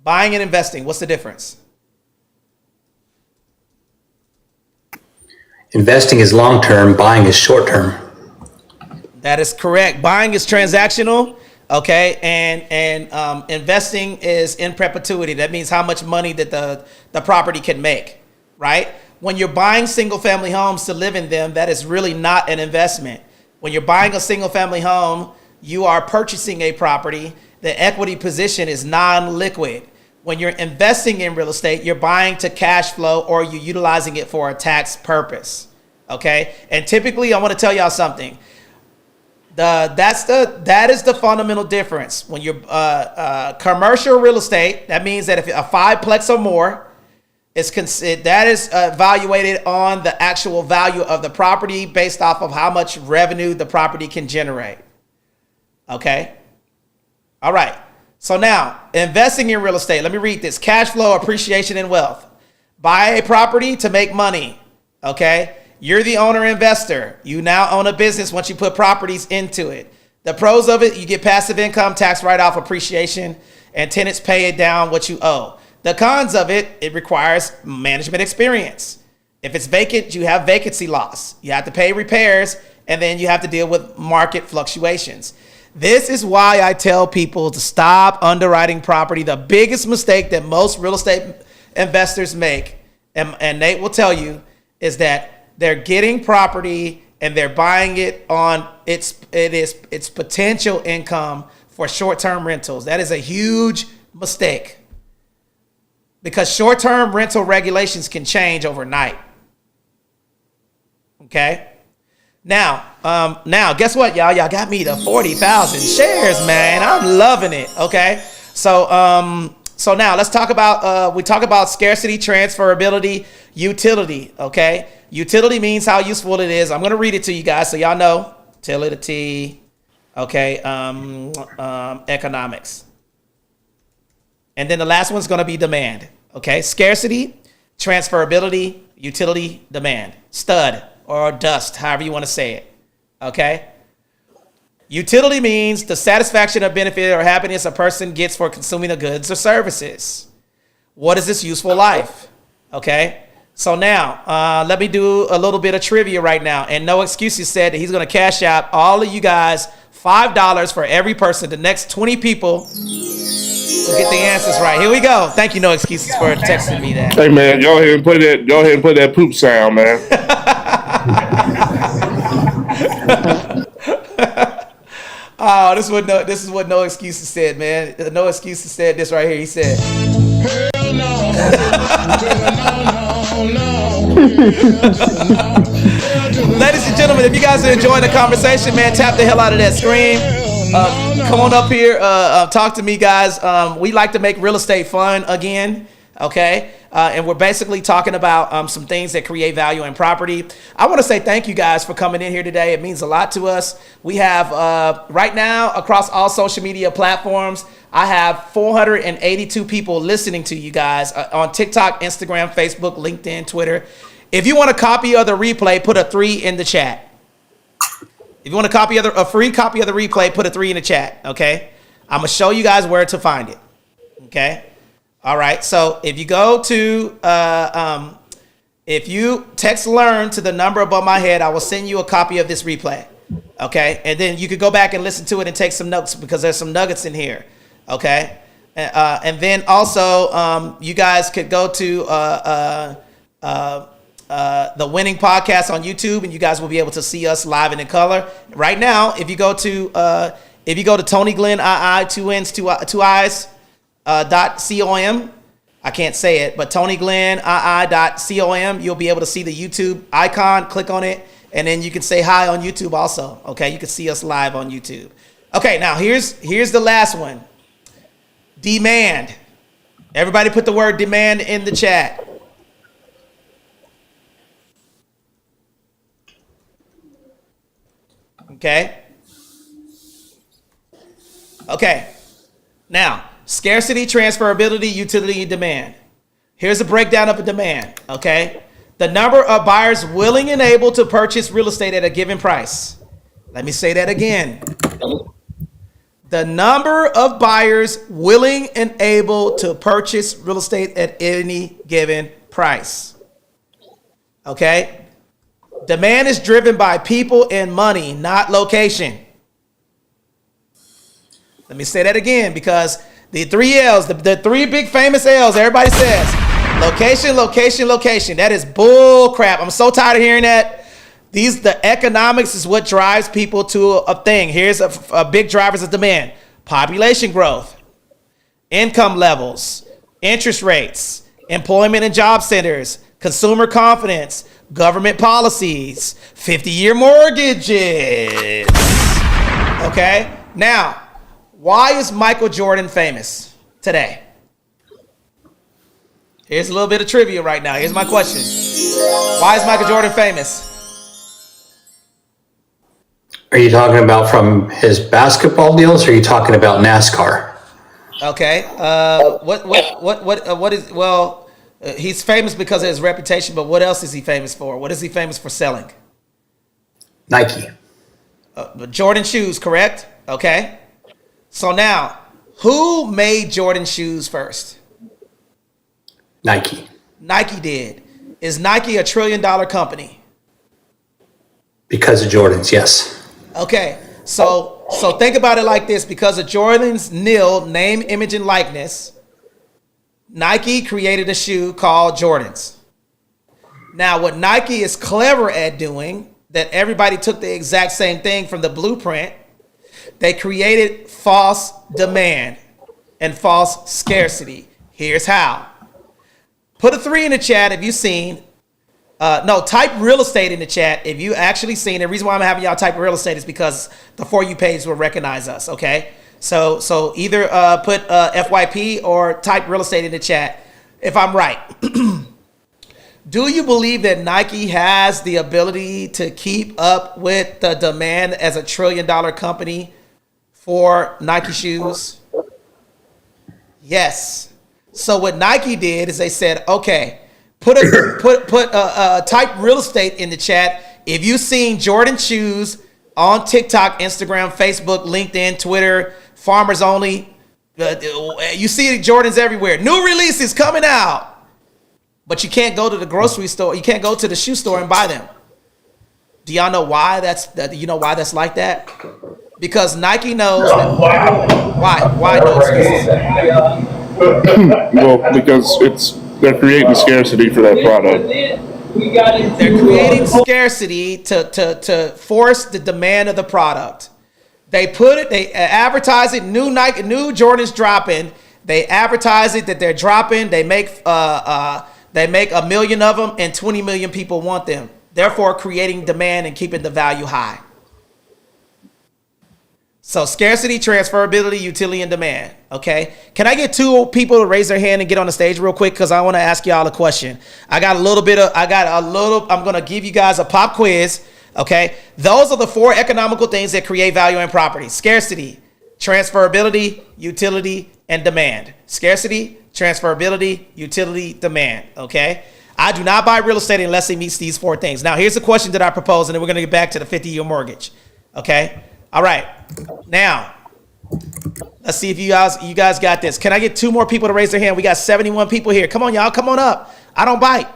Buying and investing, what's the difference? Investing is long-term, buying is short-term. That is correct. Buying is transactional. Okay, and investing is in perpetuity. That means how much money that the property can make, right? When you're buying single family homes to live in them, that is really not an investment. When you're buying a single family home, you are purchasing a property. The equity position is non-liquid. When you're investing in real estate, you're buying to cash flow or you're utilizing it for a tax purpose, okay? And typically, I want to tell y'all something. That is the fundamental difference. When you're commercial real estate, that means that if a 5-plex or more is evaluated on the actual value of the property based off of how much revenue the property can generate. Okay. All right. So now, investing in real estate. Let me read this. Cash flow, appreciation, and wealth. Buy a property to make money. Okay. You're the owner investor. You now own a business once you put properties into it. The pros of it, you get passive income, tax write-off, appreciation, and tenants pay it down what you owe. The cons of it, it requires management experience. If it's vacant, you have vacancy loss. You have to pay repairs, and then you have to deal with market fluctuations. This is why I tell people to stop underwriting property. The biggest mistake that most real estate investors make, and Nate will tell you, is that they're getting property and they're buying it on its potential income for short-term rentals. That is a huge mistake because short-term rental regulations can change overnight. Okay. Now, guess what, y'all? Y'all got me to 40,000 shares, man. I'm loving it. Okay. So now let's talk about, we talk about scarcity, transferability, utility. Okay. Utility means how useful it is. I'm going to read it to you guys so y'all know. Utility, okay, economics. And then the last one's going to be demand, okay? Scarcity, transferability, utility, demand. Stud or dust, however you want to say it, okay? Utility means the satisfaction or benefit or happiness a person gets for consuming the goods or services. What is this useful life, okay? So now, let me do a little bit of trivia right now. And No Excuses said that he's going to cash out all of you guys $5 for every person. The next 20 people will get the answers right. Here we go. Thank you, No Excuses, for texting me that. Hey man, go ahead and play that poop sound, man. Oh, this is what No Excuses said, man. No Excuses said this right here. He said, hell no. Ladies and gentlemen, if you guys are enjoying the conversation, man, tap the hell out of that screen. Come on up here. Talk to me, guys. We like to make real estate fun again. Okay. And we're basically talking about some things that create value in property. I want to say thank you guys for coming in here today. It means a lot to us. We have right now across all social media platforms, I have 482 people listening to you guys on TikTok, Instagram, Facebook, LinkedIn, Twitter. If you want a copy of the replay, put a 3 in the chat. If you want a free copy of the replay, put a 3 in the chat. Okay. I'm going to show you guys where to find it. Okay. All right. So if you go to, if you text learn to the number above my head, I will send you a copy of this replay. Okay. And then you could go back and listen to it and take some notes because there's some nuggets in here. Okay. And then also, you guys could go to, the Winning Podcast on YouTube, and you guys will be able to see us live and in color. Right now, if you go to Tony Glenn II, 2 N's, 2 I's, .com. I can't say it, but Tony Glenn .com. You'll be able to see the YouTube icon. Click on it, and then you can say hi on YouTube also. Okay, you can see us live on YouTube. Okay, now here's the last one. Demand. Everybody put the word demand in the chat. Okay. Okay. Now, scarcity, transferability, utility, and demand. Here's a breakdown of a demand. Okay. The number of buyers willing and able to purchase real estate at a given price. Let me say that again. The number of buyers willing and able to purchase real estate at any given price. Okay. Demand is driven by people and money, not location. Let me say that again because the 3 L's, the 3 big famous L's, everybody says location, location, location. That is bull crap. I'm so tired of hearing that. The economics is what drives people to a thing. Here's a big drivers of demand: population growth, income levels, interest rates, employment and job centers, consumer confidence, government policies, 50-year mortgages. Okay. Now, why is Michael Jordan famous today? Here's a little bit of trivia right now. Here's my question. Why is Michael Jordan famous? Are you talking about from his basketball deals, or are you talking about NASCAR? Okay. What is, well, he's famous because of his reputation, but what else is he famous for? What is he famous for selling? Nike. Jordan shoes, correct? Okay. So now, who made Jordan shoes first? Nike. Nike did. Is Nike a $1 trillion company? Because of Jordan's, yes. Okay. So think about it like this. Because of Jordan's name, image, and likeness, Nike created a shoe called Jordans. Now, what Nike is clever at doing, that everybody took the exact same thing from the blueprint, they created false demand and false scarcity. Here's how. Put a 3 in the chat if you've seen. Type real estate in the chat if you actually seen. The reason why I'm having y'all type real estate is because the For You page will recognize us, okay? So either put FYP or type real estate in the chat if I'm right. Do you believe that Nike has the ability to keep up with the demand as a $1 trillion company for Nike shoes? Yes. So what Nike did is they said, okay, type real estate in the chat if you've seen Jordan shoes on TikTok, Instagram, Facebook, LinkedIn, Twitter, Farmers Only. You see Jordans everywhere. New releases coming out. But you can't go to the grocery store. You can't go to the shoe store and buy them. Do y'all know why that's like that? Because Nike knows that. Why no excuses? Well, because they're creating scarcity for that product. They're creating scarcity to force the demand of the product. They advertise it. New Jordans dropping. They advertise it that they're dropping. They make 1 million of them, and 20 million people want them. Therefore, creating demand and keeping the value high. So scarcity, transferability, utility, and demand. Okay. Can I get 2 people to raise their hand and get on the stage real quick? Because I want to ask y'all a question. I'm going to give you guys a pop quiz. Okay. Those are the 4 economical things that create value in property: scarcity, transferability, utility, and demand. Scarcity, transferability, utility, demand. Okay. I do not buy real estate unless it meets these 4 things. Now, here's the question that I propose, and then we're going to get back to the 50-year mortgage. Okay. All right. Now, let's see if you guys got this. Can I get 2 more people to raise their hand? We got 71 people here. Come on, y'all. Come on up. I don't bite.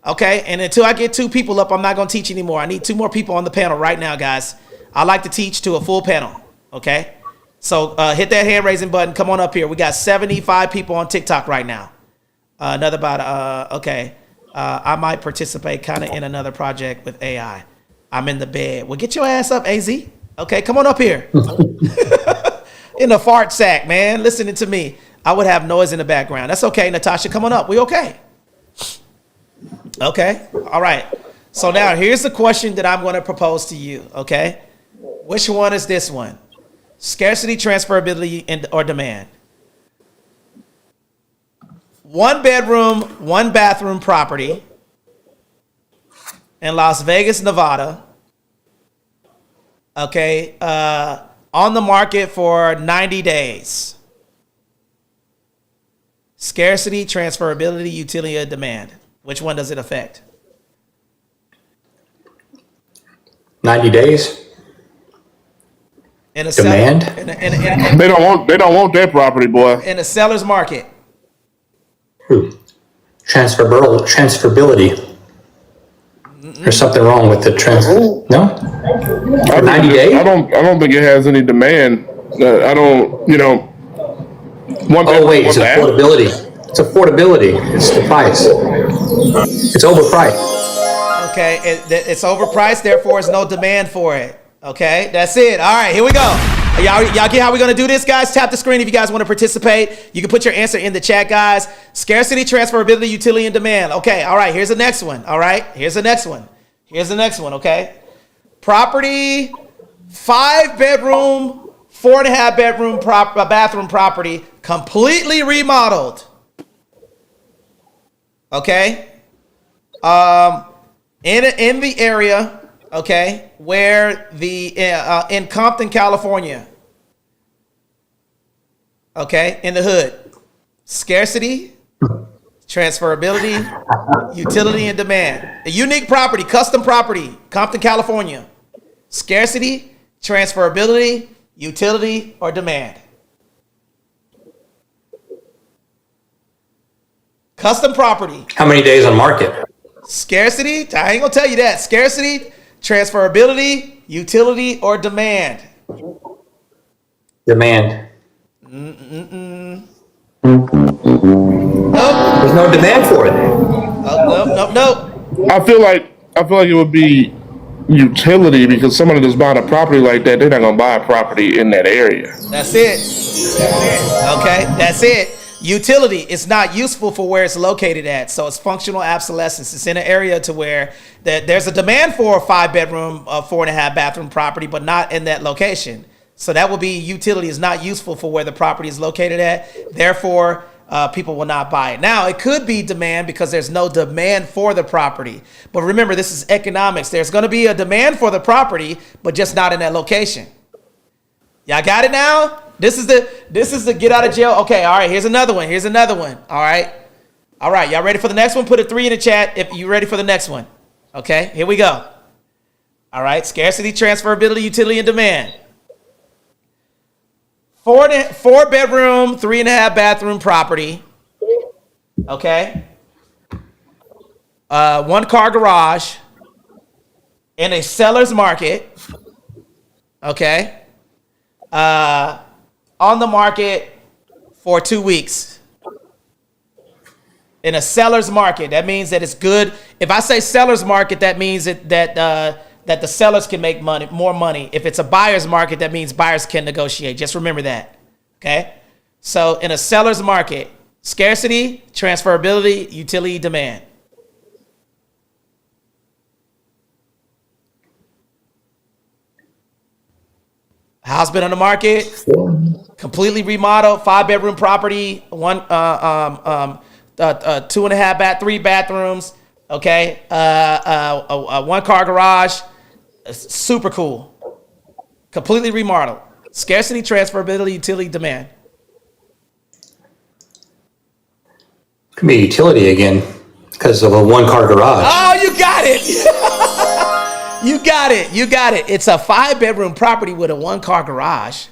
Okay. And until I get 2 people up, I'm not going to teach anymore. I need 2 more people on the panel right now, guys. I like to teach to a full panel. Okay. So hit that hand raising button. Come on up here. We got 75 people on TikTok right now. Another about, okay. I might participate kind of in another project with AI. I'm in the bed. Well, get your ass up, AZ. Okay, come on up here. In the fart sack, man. Listening to me. I would have noise in the background. That's okay, Natasha. Come on up. We okay? Okay. All right. So now here's the question that I'm going to propose to you. Okay. Which one is this one? Scarcity, transferability, or demand? 1 bedroom, 1 bathroom property in Las Vegas, Nevada. Okay. On the market for 90 days. Scarcity, transferability, utility, or demand. Which one does it affect? 90 days. In a Demand? They don't want that property, boy. In a seller's market. Transferability. There's something wrong with the no? For 90 days? I don't think it has any demand. I don't, Oh wait, it's affordability. It's affordability. It's the price. It's overpriced. Okay, it's overpriced, therefore there's no demand for it. Okay, that's it. All right, here we go. Y'all get how we're going to do this, guys? Tap the screen if you guys want to participate. You can put your answer in the chat, guys. Scarcity, transferability, utility, and demand. Okay, all right, here's the next one. All right, here's the next one. Okay. Property, 5 bedroom, 4.5 bedroom bathroom property, completely remodeled. Okay. In the area, okay, where in Compton, California. Okay, in the hood. Scarcity, transferability, utility, and demand. A unique property, custom property, Compton, California. Scarcity, transferability, utility, or demand. Custom property. How many days on market? Scarcity, I ain't gonna tell you that. Scarcity, transferability, utility, or demand. Demand. Nope. There's no demand for it. Nope. I feel like it would be utility, because somebody that's buying a property like that, they're not gonna buy a property in that area. That's it. Okay, that's it. Utility is not useful for where it's located at, so it's functional obsolescence. It's in an area to where there's a demand for a 5 bedroom, 4.5 bathroom property, but not in that location. So that will be utility is not useful for where the property is located at. Therefore, people will not buy it. Now, it could be demand because there's no demand for the property. But remember, this is economics. There's going to be a demand for the property, but just not in that location. Y'all got it now? This is the get out of jail. Okay, all right, here's another one. All right, y'all ready for the next one? Put a 3 in the chat if you're ready for the next one. Okay, here we go. All right, scarcity, transferability, utility, and demand. 4 bedroom, 3.5 bathroom property. Okay. 1 car garage in a seller's market. Okay. On the market for 2 weeks. In a seller's market, that means that it's good. If I say seller's market, that means that the sellers can make more money. If it's a buyer's market, that means buyers can negotiate. Just remember that. Okay? So in a seller's market, scarcity, transferability, utility, demand. House been on the market, completely remodeled, 5-bedroom property, 2.5 3 bathrooms. Okay, a 1-car garage, super cool, completely remodeled. Scarcity, transferability, utility, demand. Could be utility again because of a 1-car garage. Oh, you got it. You got it. You got it. It's a 5-bedroom property with a 1-car garage.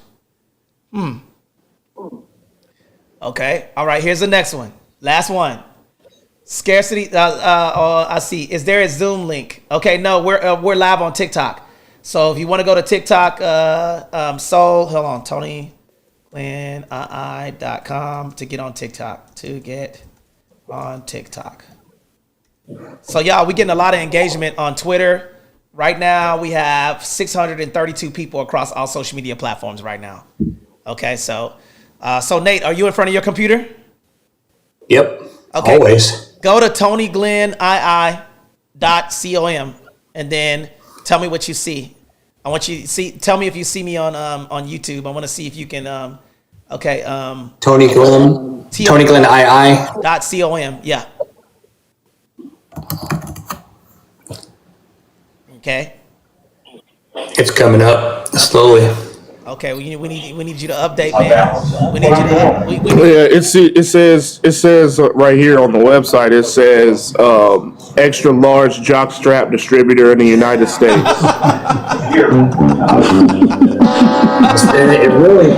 Okay. All right. Here's the next one. Last one. Scarcity. I see. Is there a Zoom link? Okay. No, we're live on TikTok. So if you want to go to TikTok, hold on, TonyGlennii.com to get on TikTok. So y'all, we getting a lot of engagement on Twitter. Right now, we have 632 people across all social media platforms right now. Okay, so Nate, are you in front of your computer? Yep. Okay. Always. Go to TonyGlennii.com and then tell me what you see. I want you to see. Tell me if you see me on YouTube. I want to see if you can. Tony Glenn. Tony Glennii. .com. Yeah. Okay. It's coming up slowly. Okay, we need you to update, man. We need you to. It says right here on the website. It says extra large jockstrap distributor in the United States. It really.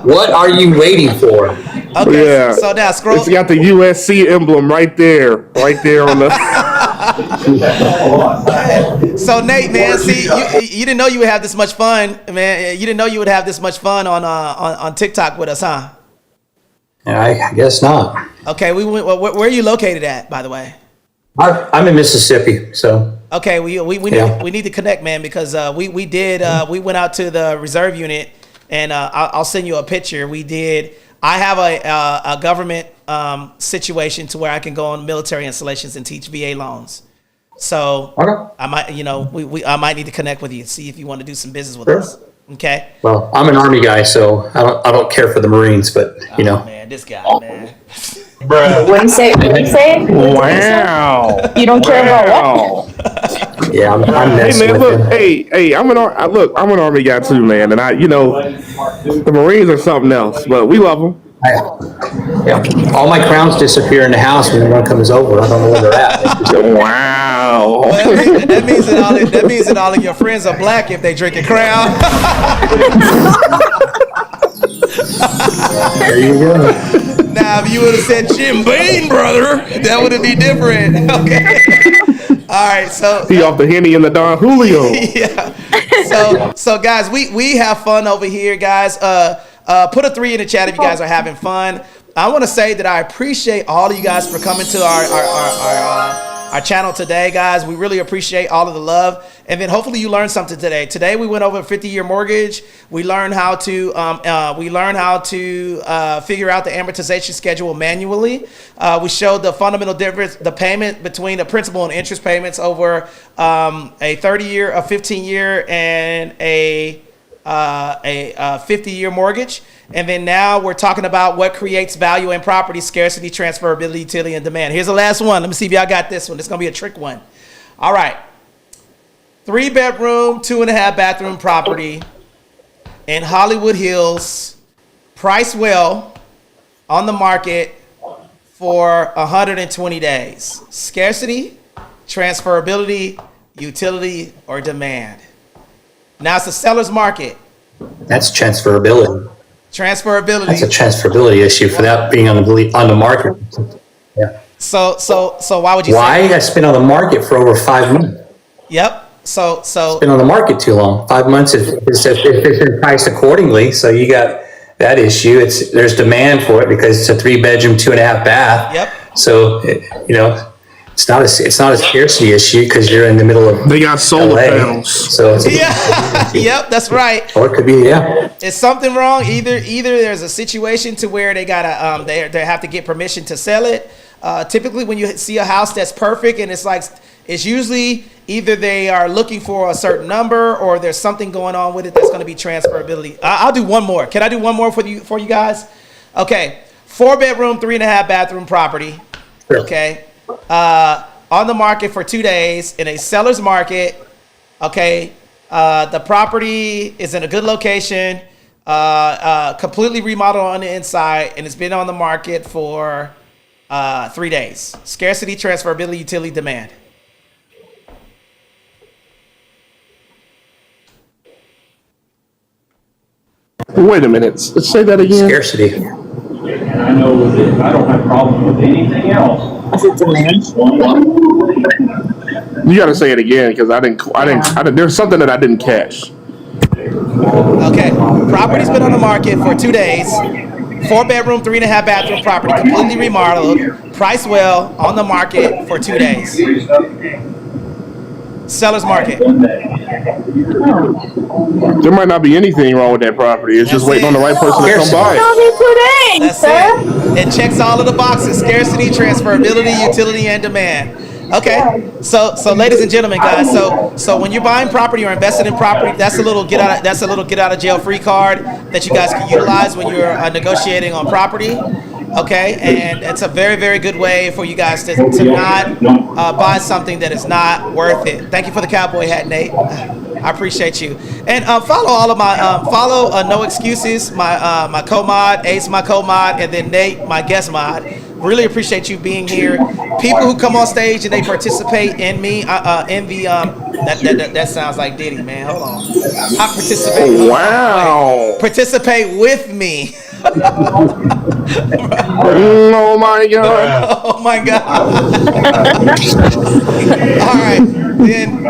What are you waiting for? Okay, Yeah. so now scroll. It's got the USC emblem right there on the. So Nate, man, see, you didn't know you would have this much fun, man. You didn't know you would have this much fun on TikTok with us, huh? I guess not. Okay, where are you located at, by the way? I'm in Mississippi, so. Okay, we need to connect, man, because we went out to the reserve unit, and I'll send you a picture. I have a government situation to where I can go on military installations and teach VA loans. So okay. I might, I might need to connect with you, see if you want to do some business with us. Okay. Well, I'm an Army guy, so I don't care for the Marines, but Oh, man, this guy, man. What do you say? Wow. You don't care about what? yeah, I'm Hey messing man, with look, him. I'm an Army guy too, man, and the Marines are something else, but we love them. Yeah, all my crowns disappear in the house when one comes over. I don't know where they're at. Wow. Well, that means that all of your friends are black if they drink a Crown. There you go. Now, if you would have said Jim Beam, brother, that would be different. Okay. All right. So He off the Henny and the Don Julio. yeah. So guys, we have fun over here, guys. Put a 3 in the chat if you guys are having fun. I want to say that I appreciate all of you guys for coming to our channel today, guys. We really appreciate all of the love. And then hopefully you learned something today. Today we went over a 50-year mortgage. We learned how to figure out the amortization schedule manually. We showed the fundamental difference, the payment between the principal and interest payments over a 30-year, a 15-year, and a 50-year mortgage. And then now we're talking about what creates value in property: scarcity, transferability, utility, and demand. Here's the last one. Let me see if y'all got this one. It's going to be a trick one. All right. 3-bedroom, 2.5 bathroom property in Hollywood Hills, priced well, on the market for 120 days. Scarcity, transferability, utility, or demand. Now it's a seller's market. That's transferability. Transferability. That's a transferability issue for that being on the market. Yeah. So why would you Why? say? That's been on the market for over 5 months. Yep. So It's been on the market too long. 5 months. It's been priced accordingly. So you got that issue. There's demand for it because it's a 3-bedroom, 2.5 bath. Yep. So it's not a scarcity issue because you're in the middle of. They got solar LA. panels. So yeah. Yep. That's right. Or it could be Is something wrong? Either there's a situation to where they gotta they have to get permission to sell it. Typically, when you see a house that's perfect and it's like It's usually either they are looking for a certain number or there's something going on with it that's going to be transferability. I'll do one more. Can I do one more for you guys? Okay. 4-bedroom, 3.5 bathroom property. Sure. Okay. On the market for 2 days in a seller's market. Okay. The property is in a good location, completely remodeled on the inside, and it's been on the market for 3 days. Scarcity, transferability, utility, demand. Wait a minute. Say that again. Scarcity. And I know that I don't have a problem with anything else. Is it demand? You got to say it again because I didn't. There's something that I didn't catch. Okay, property's been on the market for 2 days. 4-bedroom, 3.5 bathroom property, completely remodeled, priced well, on the market for 2 days. Seller's market. There might not be anything wrong with that property. It's just waiting on the right person to come buy it. That's it. It checks all of the boxes: scarcity, transferability, utility, and demand. Okay, so ladies and gentlemen, guys, so when you're buying property or investing in property, that's a little get out of jail free card that you guys can utilize when you're negotiating on property. Okay, and it's a very, very good way for you guys to not buy something that is not worth it. Thank you for the cowboy hat, Nate. I appreciate you. And follow all of my No Excuses, my co-mod, Ace, my co-mod, and then Nate, my guest mod. Really appreciate you being here. People who come on stage and they participate in me, that sounds like Diddy, man. Hold on. I participate. Wow. Participate with me. Oh my God. Oh my God. All right.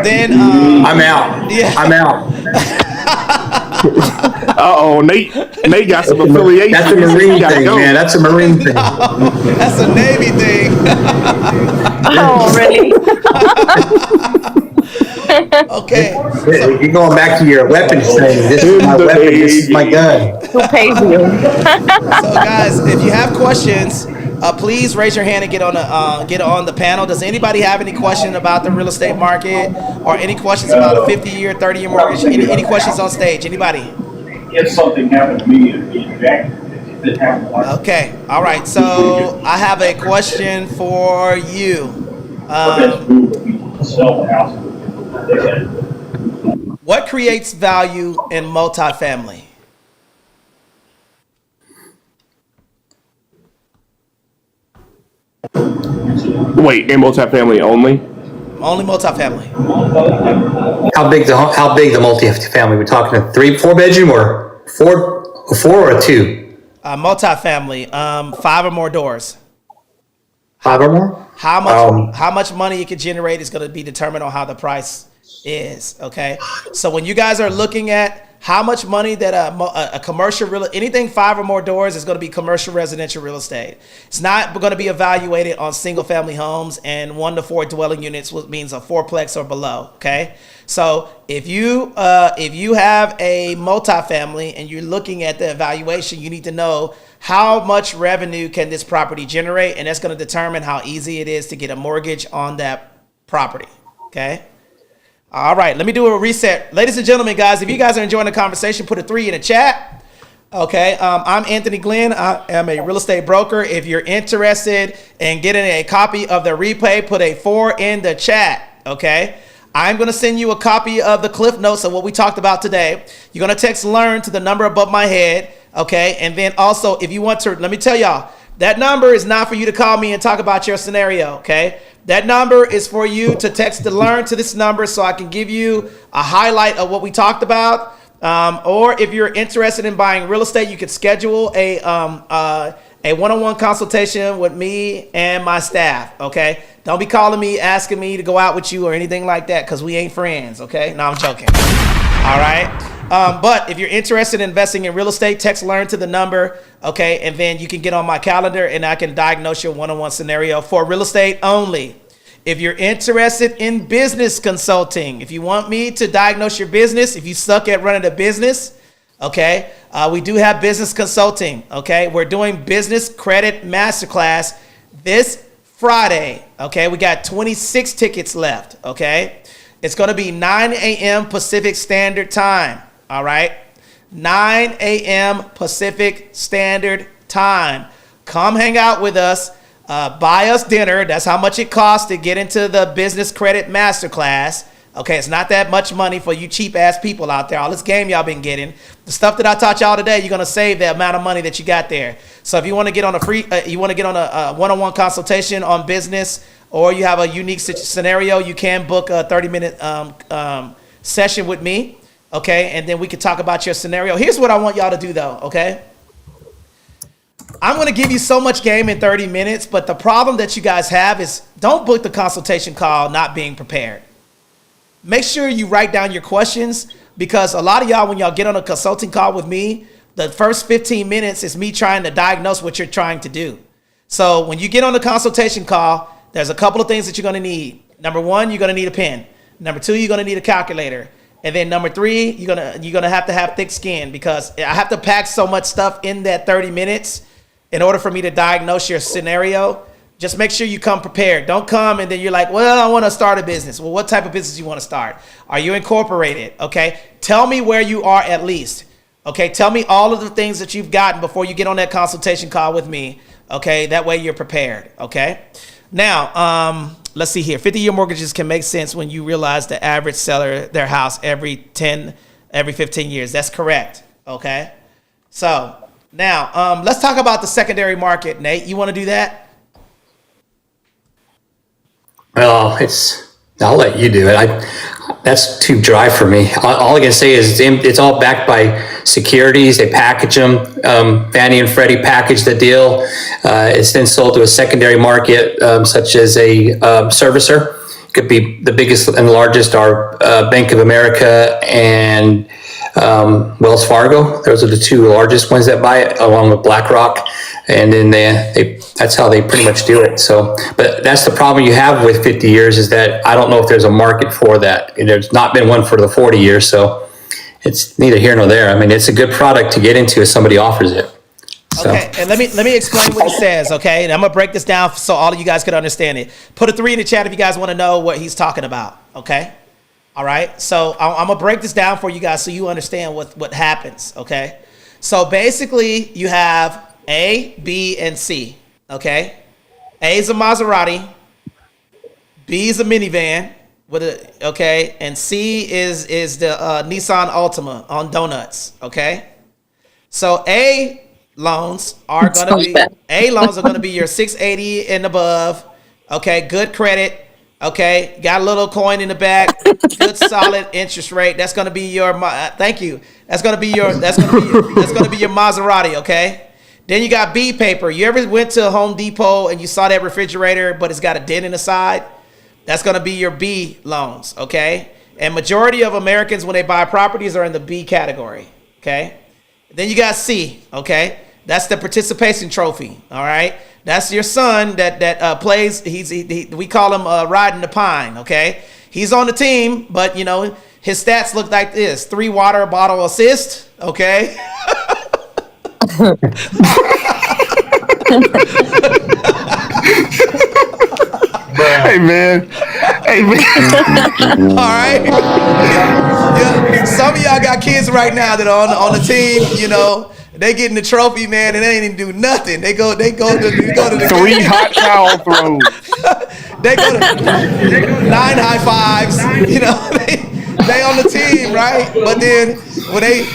Then I'm out. Yeah. I'm out. Uh-oh, Nate got some affiliation. That's a Marine thing, man. That's a Marine thing. No, that's a Navy thing. Oh, really? Okay. You're going back to your weapons thing. This is my weapon. This is my gun. Who pays you? So guys, if you have questions, please raise your hand and get on the panel. Does anybody have any question about the real estate market or any questions about a 50-year, 30-year mortgage? Any questions on stage? Anybody? If something happened to me, it'd be exactly. Okay. All right. So I have a question for you. Sell the house. What creates value in multifamily? Wait, in multifamily only? Only multifamily. How big the multifamily? We're talking a 3-4 bedroom or four or a 2? Multifamily. 5 or more doors. 5 or more? How much money it can generate is going to be determined on how the price is. Okay. So when you guys are looking at how much money that a commercial anything 5 or more doors is going to be commercial residential real estate. It's not going to be evaluated on single family homes and 1 to 4 dwelling units, which means a fourplex or below. Okay. So if you have a multifamily and you're looking at the evaluation, you need to know how much revenue can this property generate, and that's going to determine how easy it is to get a mortgage on that property. Okay. All right, let me do a reset. Ladies and gentlemen, guys, if you guys are enjoying the conversation, put a 3 in the chat. Okay, I'm Anthony Glenn. I am a real estate broker. If you're interested in getting a copy of the replay, put a 4 in the chat. Okay, I'm going to send you a copy of the cliff notes of what we talked about today. You're going to text LEARN to the number above my head. Okay, and then also if you want to, let me tell y'all, that number is not for you to call me and talk about your scenario. Okay. That number is for you to text to LEARN to this number so I can give you a highlight of what we talked about. Or if you're interested in buying real estate, you could schedule a one-on-one consultation with me and my staff. Okay. Don't be calling me, asking me to go out with you or anything like that because we ain't friends. Okay. No, I'm joking. All right. But if you're interested in investing in real estate, text LEARN to the number, okay? And then you can get on my calendar and I can diagnose your one-on-one scenario for real estate only. If you're interested in business consulting, if you want me to diagnose your business, if you suck at running a business, okay? We do have business consulting, okay? We're doing business credit masterclass this Friday, okay? We got 26 tickets left, okay? It's going to be 9 a.m. Pacific Standard Time, all right? 9 a.m. Pacific Standard Time. Come hang out with us. Buy us dinner. That's how much it costs to get into the Business Credit Masterclass. Okay, it's not that much money for you cheap ass people out there. All this game y'all been getting, the stuff that I taught y'all today, you're gonna save the amount of money that you got there. So if you want to get on a free, you want to get on a one-on-one consultation on business, or you have a unique scenario, you can book a 30-minute session with me. Okay, and then we can talk about your scenario. Here's what I want y'all to do though. Okay, I'm gonna give you so much game in 30 minutes, but the problem that you guys have is don't book the consultation call not being prepared. Make sure you write down your questions, because a lot of y'all, when y'all get on a consulting call with me, the first 15 minutes is me trying to diagnose what you're trying to do. So when you get on the consultation call, there's a couple of things that you're going to need. Number one, you're going to need a pen. Number two, you're going to need a calculator. And then number three, you're gonna have to have thick skin, because I have to pack so much stuff in that 30 minutes in order for me to diagnose your scenario. Just make sure you come prepared. Don't come and then you're like, well, I want to start a business. Well, what type of business you want to start? Are you incorporated? Okay. Tell me where you are at least. Okay. Tell me all of the things that you've gotten before you get on that consultation call with me. Okay. That way you're prepared. Okay. Now, let's see here. 50-year mortgages can make sense when you realize the average seller their house every 15 years. That's correct. Okay. So now, let's talk about the secondary market. Nate, you want to do that? Well, I'll let you do it. That's too dry for me. All I can say is it's all backed by securities. They package them. Fannie and Freddie package the deal. It's then sold to a secondary market, such as a servicer. Could be the biggest and largest are Bank of America and Wells Fargo. Those are the two largest ones that buy it, along with BlackRock. And then that's how they pretty much do it. So, but that's the problem you have with 50 years is that I don't know if there's a market for that. And there's not been one for the 40 years. So it's neither here nor there. I mean, it's a good product to get into if somebody offers it. So. Okay, and let me explain what he says, okay? And I'm gonna break this down so all of you guys could understand it. Put a 3 in the chat if you guys want to know what he's talking about, okay? All right, so I'm gonna break this down for you guys so you understand what happens, okay? So basically, you have A, B, and C, okay? A is a Maserati, B is a minivan and C is the Nissan Altima on donuts, okay? So A loans are gonna be your 680 and above, okay? Good credit. Okay, got a little coin in the back, good solid interest rate. That's gonna be your thank you. That's gonna be your Maserati. Okay. Then you got B paper. You ever went to Home Depot and you saw that refrigerator, but it's got a dent in the side? That's gonna be your B loans. Okay. And majority of Americans, when they buy properties, are in the B category. Okay. Then you got C. Okay. That's the participation trophy. All right. That's your son that plays. We call him riding the pine. Okay, he's on the team, but you know his stats look like this: 3 water bottle assist. Okay. Hey man. All right. Yeah. Some of y'all got kids right now that are on the team. You know. They getting the trophy, man, and they ain't even do nothing. They go to the 3 hot towel throws. They go to 9 high fives. You know, they on the team, right? But then when they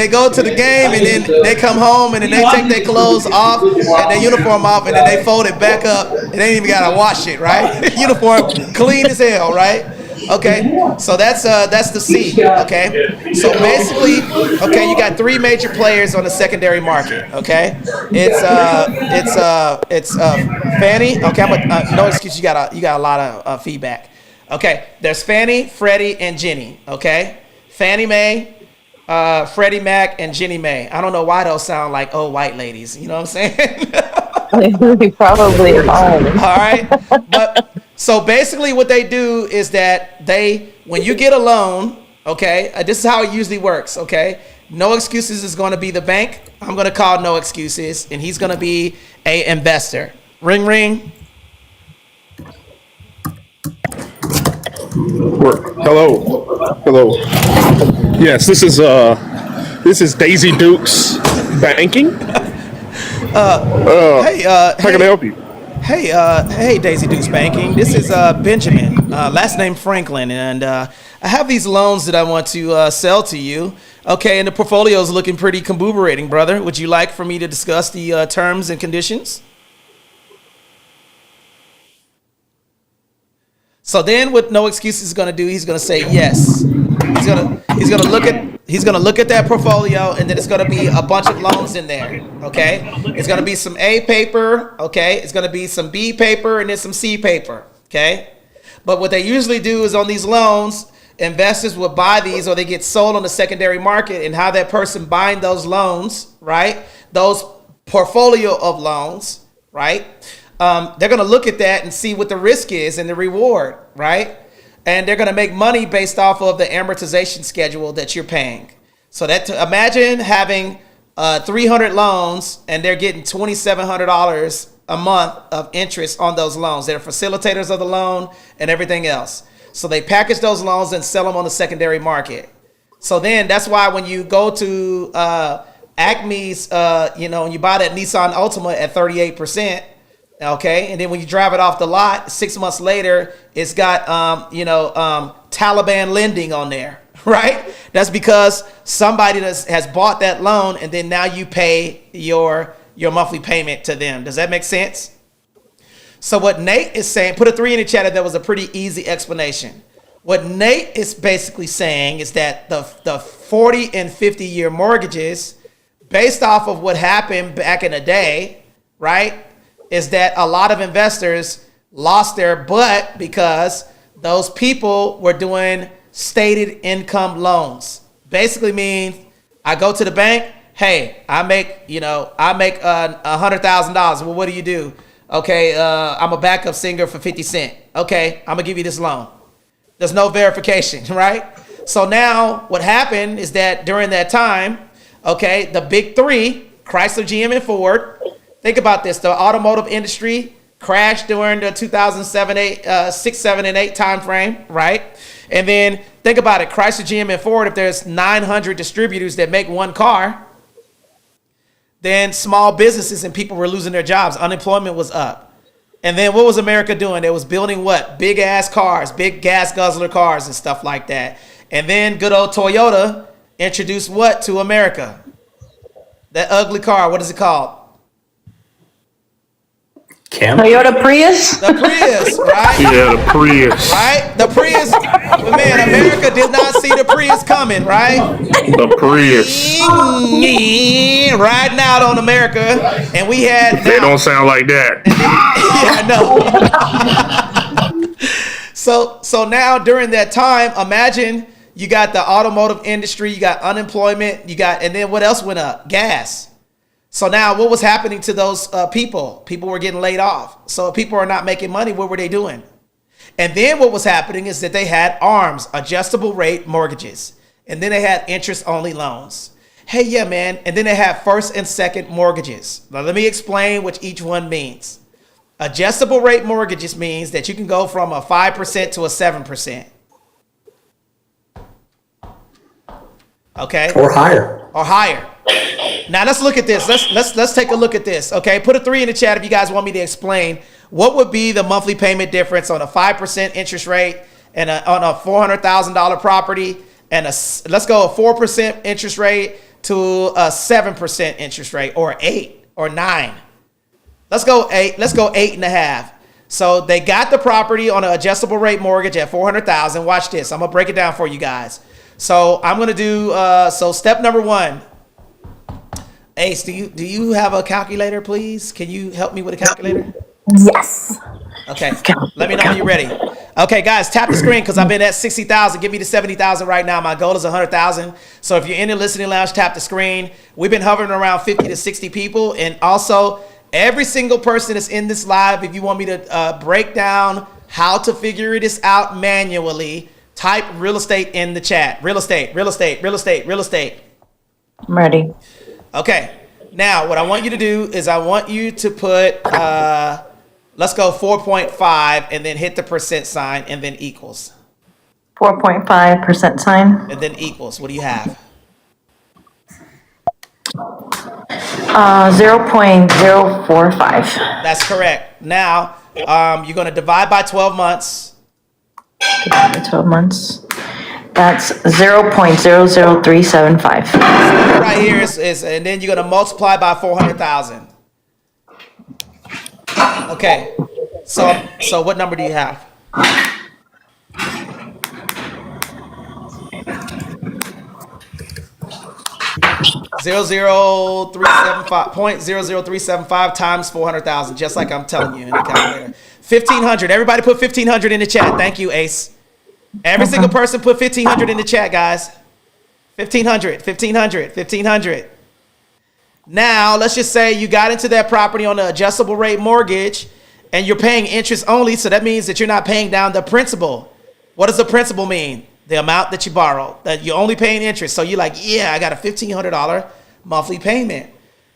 go to the game and then they come home and then they take their clothes off and their uniform off and then they fold it back up and they ain't even gotta wash it, right? Uniform clean as hell, right? Okay, so that's the C. Okay, so basically, okay, you got 3 major players on the secondary market. Okay, it's Fannie. Okay, no excuse. You got a lot of feedback. Okay, there's Fannie, Freddie, and Ginnie. Okay, Fannie Mae, Freddie Mac, and Ginnie Mae. I don't know why those sound like old white ladies. You know what I'm saying? Probably are. All right, but. So basically what they do is that when you get a loan, okay, this is how it usually works, okay? No Excuses is going to be the bank. I'm going to call No Excuses, and he's going to be a investor. Ring, ring. Hello. Yes, this is Daisy Dukes Banking. Hey, How can I help you? hey, Daisy Dukes Banking. This is Benjamin, last name Franklin, and I have these loans that I want to sell to you. Okay, and the portfolio is looking pretty conglomerating, brother. Would you like for me to discuss the terms and conditions? So then, what No Excuses is going to do, he's going to say yes. He's gonna look at that portfolio, and then it's gonna be a bunch of loans in there. Okay, it's gonna be some A paper. Okay, it's gonna be some B paper, and then some C paper. Okay, but what they usually do is on these loans, investors will buy these, or they get sold on the secondary market, and how that person buying those loans, right? Those portfolio of loans, right? They're gonna look at that and see what the risk is and the reward, right? And they're going to make money based off of the amortization schedule that you're paying. So imagine having 300 loans and they're getting $2,700 a month of interest on those loans. They're facilitators of the loan and everything else. So they package those loans and sell them on the secondary market. So then that's why when you go to Acme's, and you buy that Nissan Altima at 38%, okay, and then when you drive it off the lot, 6 months later, it's got Taliban lending on there, right? That's because somebody has bought that loan, and then now you pay your monthly payment to them. Does that make sense? So what Nate is saying, put a 3 in the chat if that was a pretty easy explanation. What Nate is basically saying is that the 40 and 50-year mortgages, based off of what happened back in the day, right, is that a lot of investors lost their butt because those people were doing stated income loans. Basically means I go to the bank, hey, I make $100,000. Well, what do? Okay, I'm a backup singer for 50 Cent. Okay, I'm gonna give you this loan. There's no verification, right? So now what happened is that during that time, okay, the big three, Chrysler, GM, and Ford. Think about this. The automotive industry crashed during the 2007, 6, 7, and 8 time frame, right? And then think about it. Chrysler, GM, and Ford, if there's 900 distributors that make one car, then small businesses and people were losing their jobs. Unemployment was up. And then what was America doing? It was building what? Big ass cars, big gas guzzler cars and stuff like that. And then good old Toyota introduced what to America? That ugly car. What is it called? Toyota Prius? The Prius, right? Yeah, the Prius. Right? The Prius. But man, America did not see the Prius coming, right? The Prius. Riding out on America. And we had. They don't sound like that. Yeah, I know. So now during that time, imagine you got the automotive industry, you got unemployment, and then what else went up? Gas. So now what was happening to those people? People were getting laid off. So if people are not making money, what were they doing? And then what was happening is that they had ARMs, adjustable rate mortgages. And then they had interest only loans. Hey, yeah, man. And then they have first and second mortgages. Now let me explain what each one means. Adjustable rate mortgages means that you can go from a 5% to a 7%. Okay? Or higher. Or higher. Now let's look at this. Let's take a look at this. Okay, put a 3 in the chat if you guys want me to explain what would be the monthly payment difference on a 5% interest rate and on a $400,000 property, and let's go a 4% interest rate to a 7% interest rate, or 8 or 9. Let's go 8. Let's go 8.5. So they got the property on an adjustable rate mortgage at $400,000. Watch this. I'm gonna break it down for you guys. So I'm gonna do so step number 1. Ace, do you have a calculator, please? Can you help me with a calculator? Yes. Okay. Let me know when you're ready. Okay, guys, tap the screen because I've been at 60,000. Give me the 70,000 right now. My goal is 100,000. So if you're in the listening lounge, tap the screen. We've been hovering around 50 to 60 people, and also every single person that's in this live, if you want me to break down how to figure this out manually, type real estate in the chat. Real estate, real estate, real estate, real estate. I'm ready. Okay. Now, what I want you to do is I want you to put, let's go 4.5 and then hit the percent sign and then equals. 4.5% sign. And then equals. What do you have? 0.045. That's correct. Now, you're going to divide by 12 months. Divide by 12 months. That's 0.00375. Right here is and then you're going to multiply by 400,000. Okay. So what number do you have? Zero zero three seven five 0.00375 times 400,000, just like I'm telling you in the calculator. 1,500. Everybody put 1,500 in the chat. Thank you, Ace. Every single person put 1,500 in the chat, guys. 1,500, 1,500, 1,500. Now, let's just say you got into that property on an adjustable rate mortgage and you're paying interest only, so that means that you're not paying down the principal. What does the principal mean? The amount that you borrow, that you're only paying interest. So you're like, yeah, I got a $1,500 monthly payment.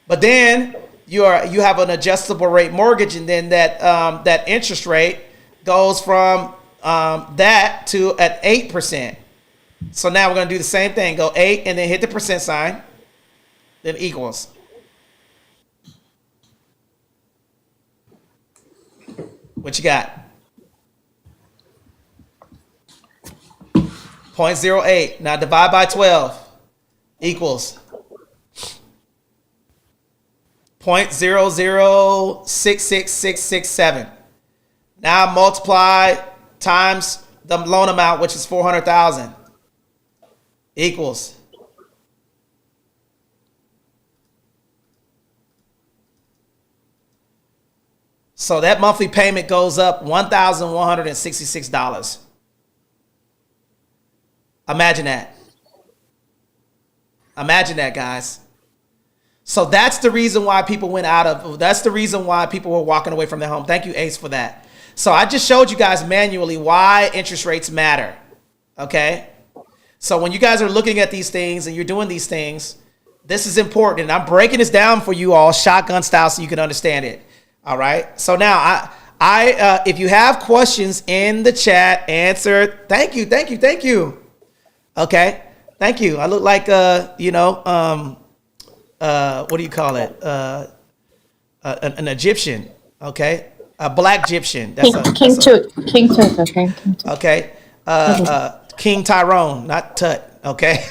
But then you have an adjustable rate mortgage, and then that interest rate goes from that to at 8%. So now we're going to do the same thing. Go 8 and then hit the percent sign, then equals. What you got? 0.08. Now divide by 12 equals 0.0066667. Now multiply times the loan amount, which is 400,000, equals so that monthly payment goes up $1,166. Imagine that. Imagine that, guys. So that's the reason why people that's the reason why people were walking away from their home. Thank you, Ace, for that. So I just showed you guys manually why interest rates matter. Okay? So when you guys are looking at these things and you're doing these things, this is important. And I'm breaking this down for you all shotgun style so you can understand it. All right? So now if you have questions in the chat, answer. Thank you. Okay, thank you. I look like what do you call it? An Egyptian. Okay, a black Egyptian. King Tut. Okay. Okay, King Tyrone, not Tut. Okay.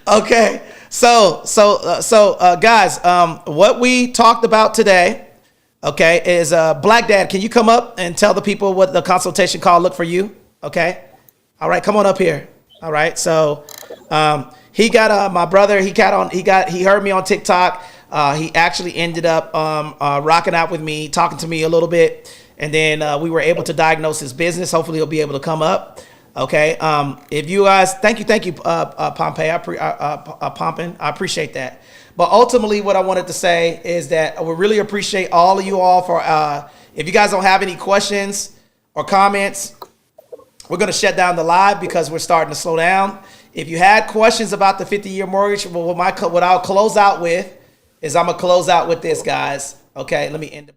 Okay. So guys, what we talked about today, okay, is Black Dad. Can you come up and tell the people what the consultation call look for you? Okay. All right, come on up here. All right, so he got my brother. He heard me on TikTok. He actually ended up rocking out with me, talking to me a little bit, and then we were able to diagnose his business. Hopefully, he'll be able to come up. Okay. If you guys, thank you, Pompey. Pompin. I appreciate that. But ultimately, what I wanted to say is that I would really appreciate all of you all for. If you guys don't have any questions or comments, we're going to shut down the live because we're starting to slow down. If you had questions about the 50-year mortgage, what I'll close out with is I'm going to close out with this, guys. Okay, let me end the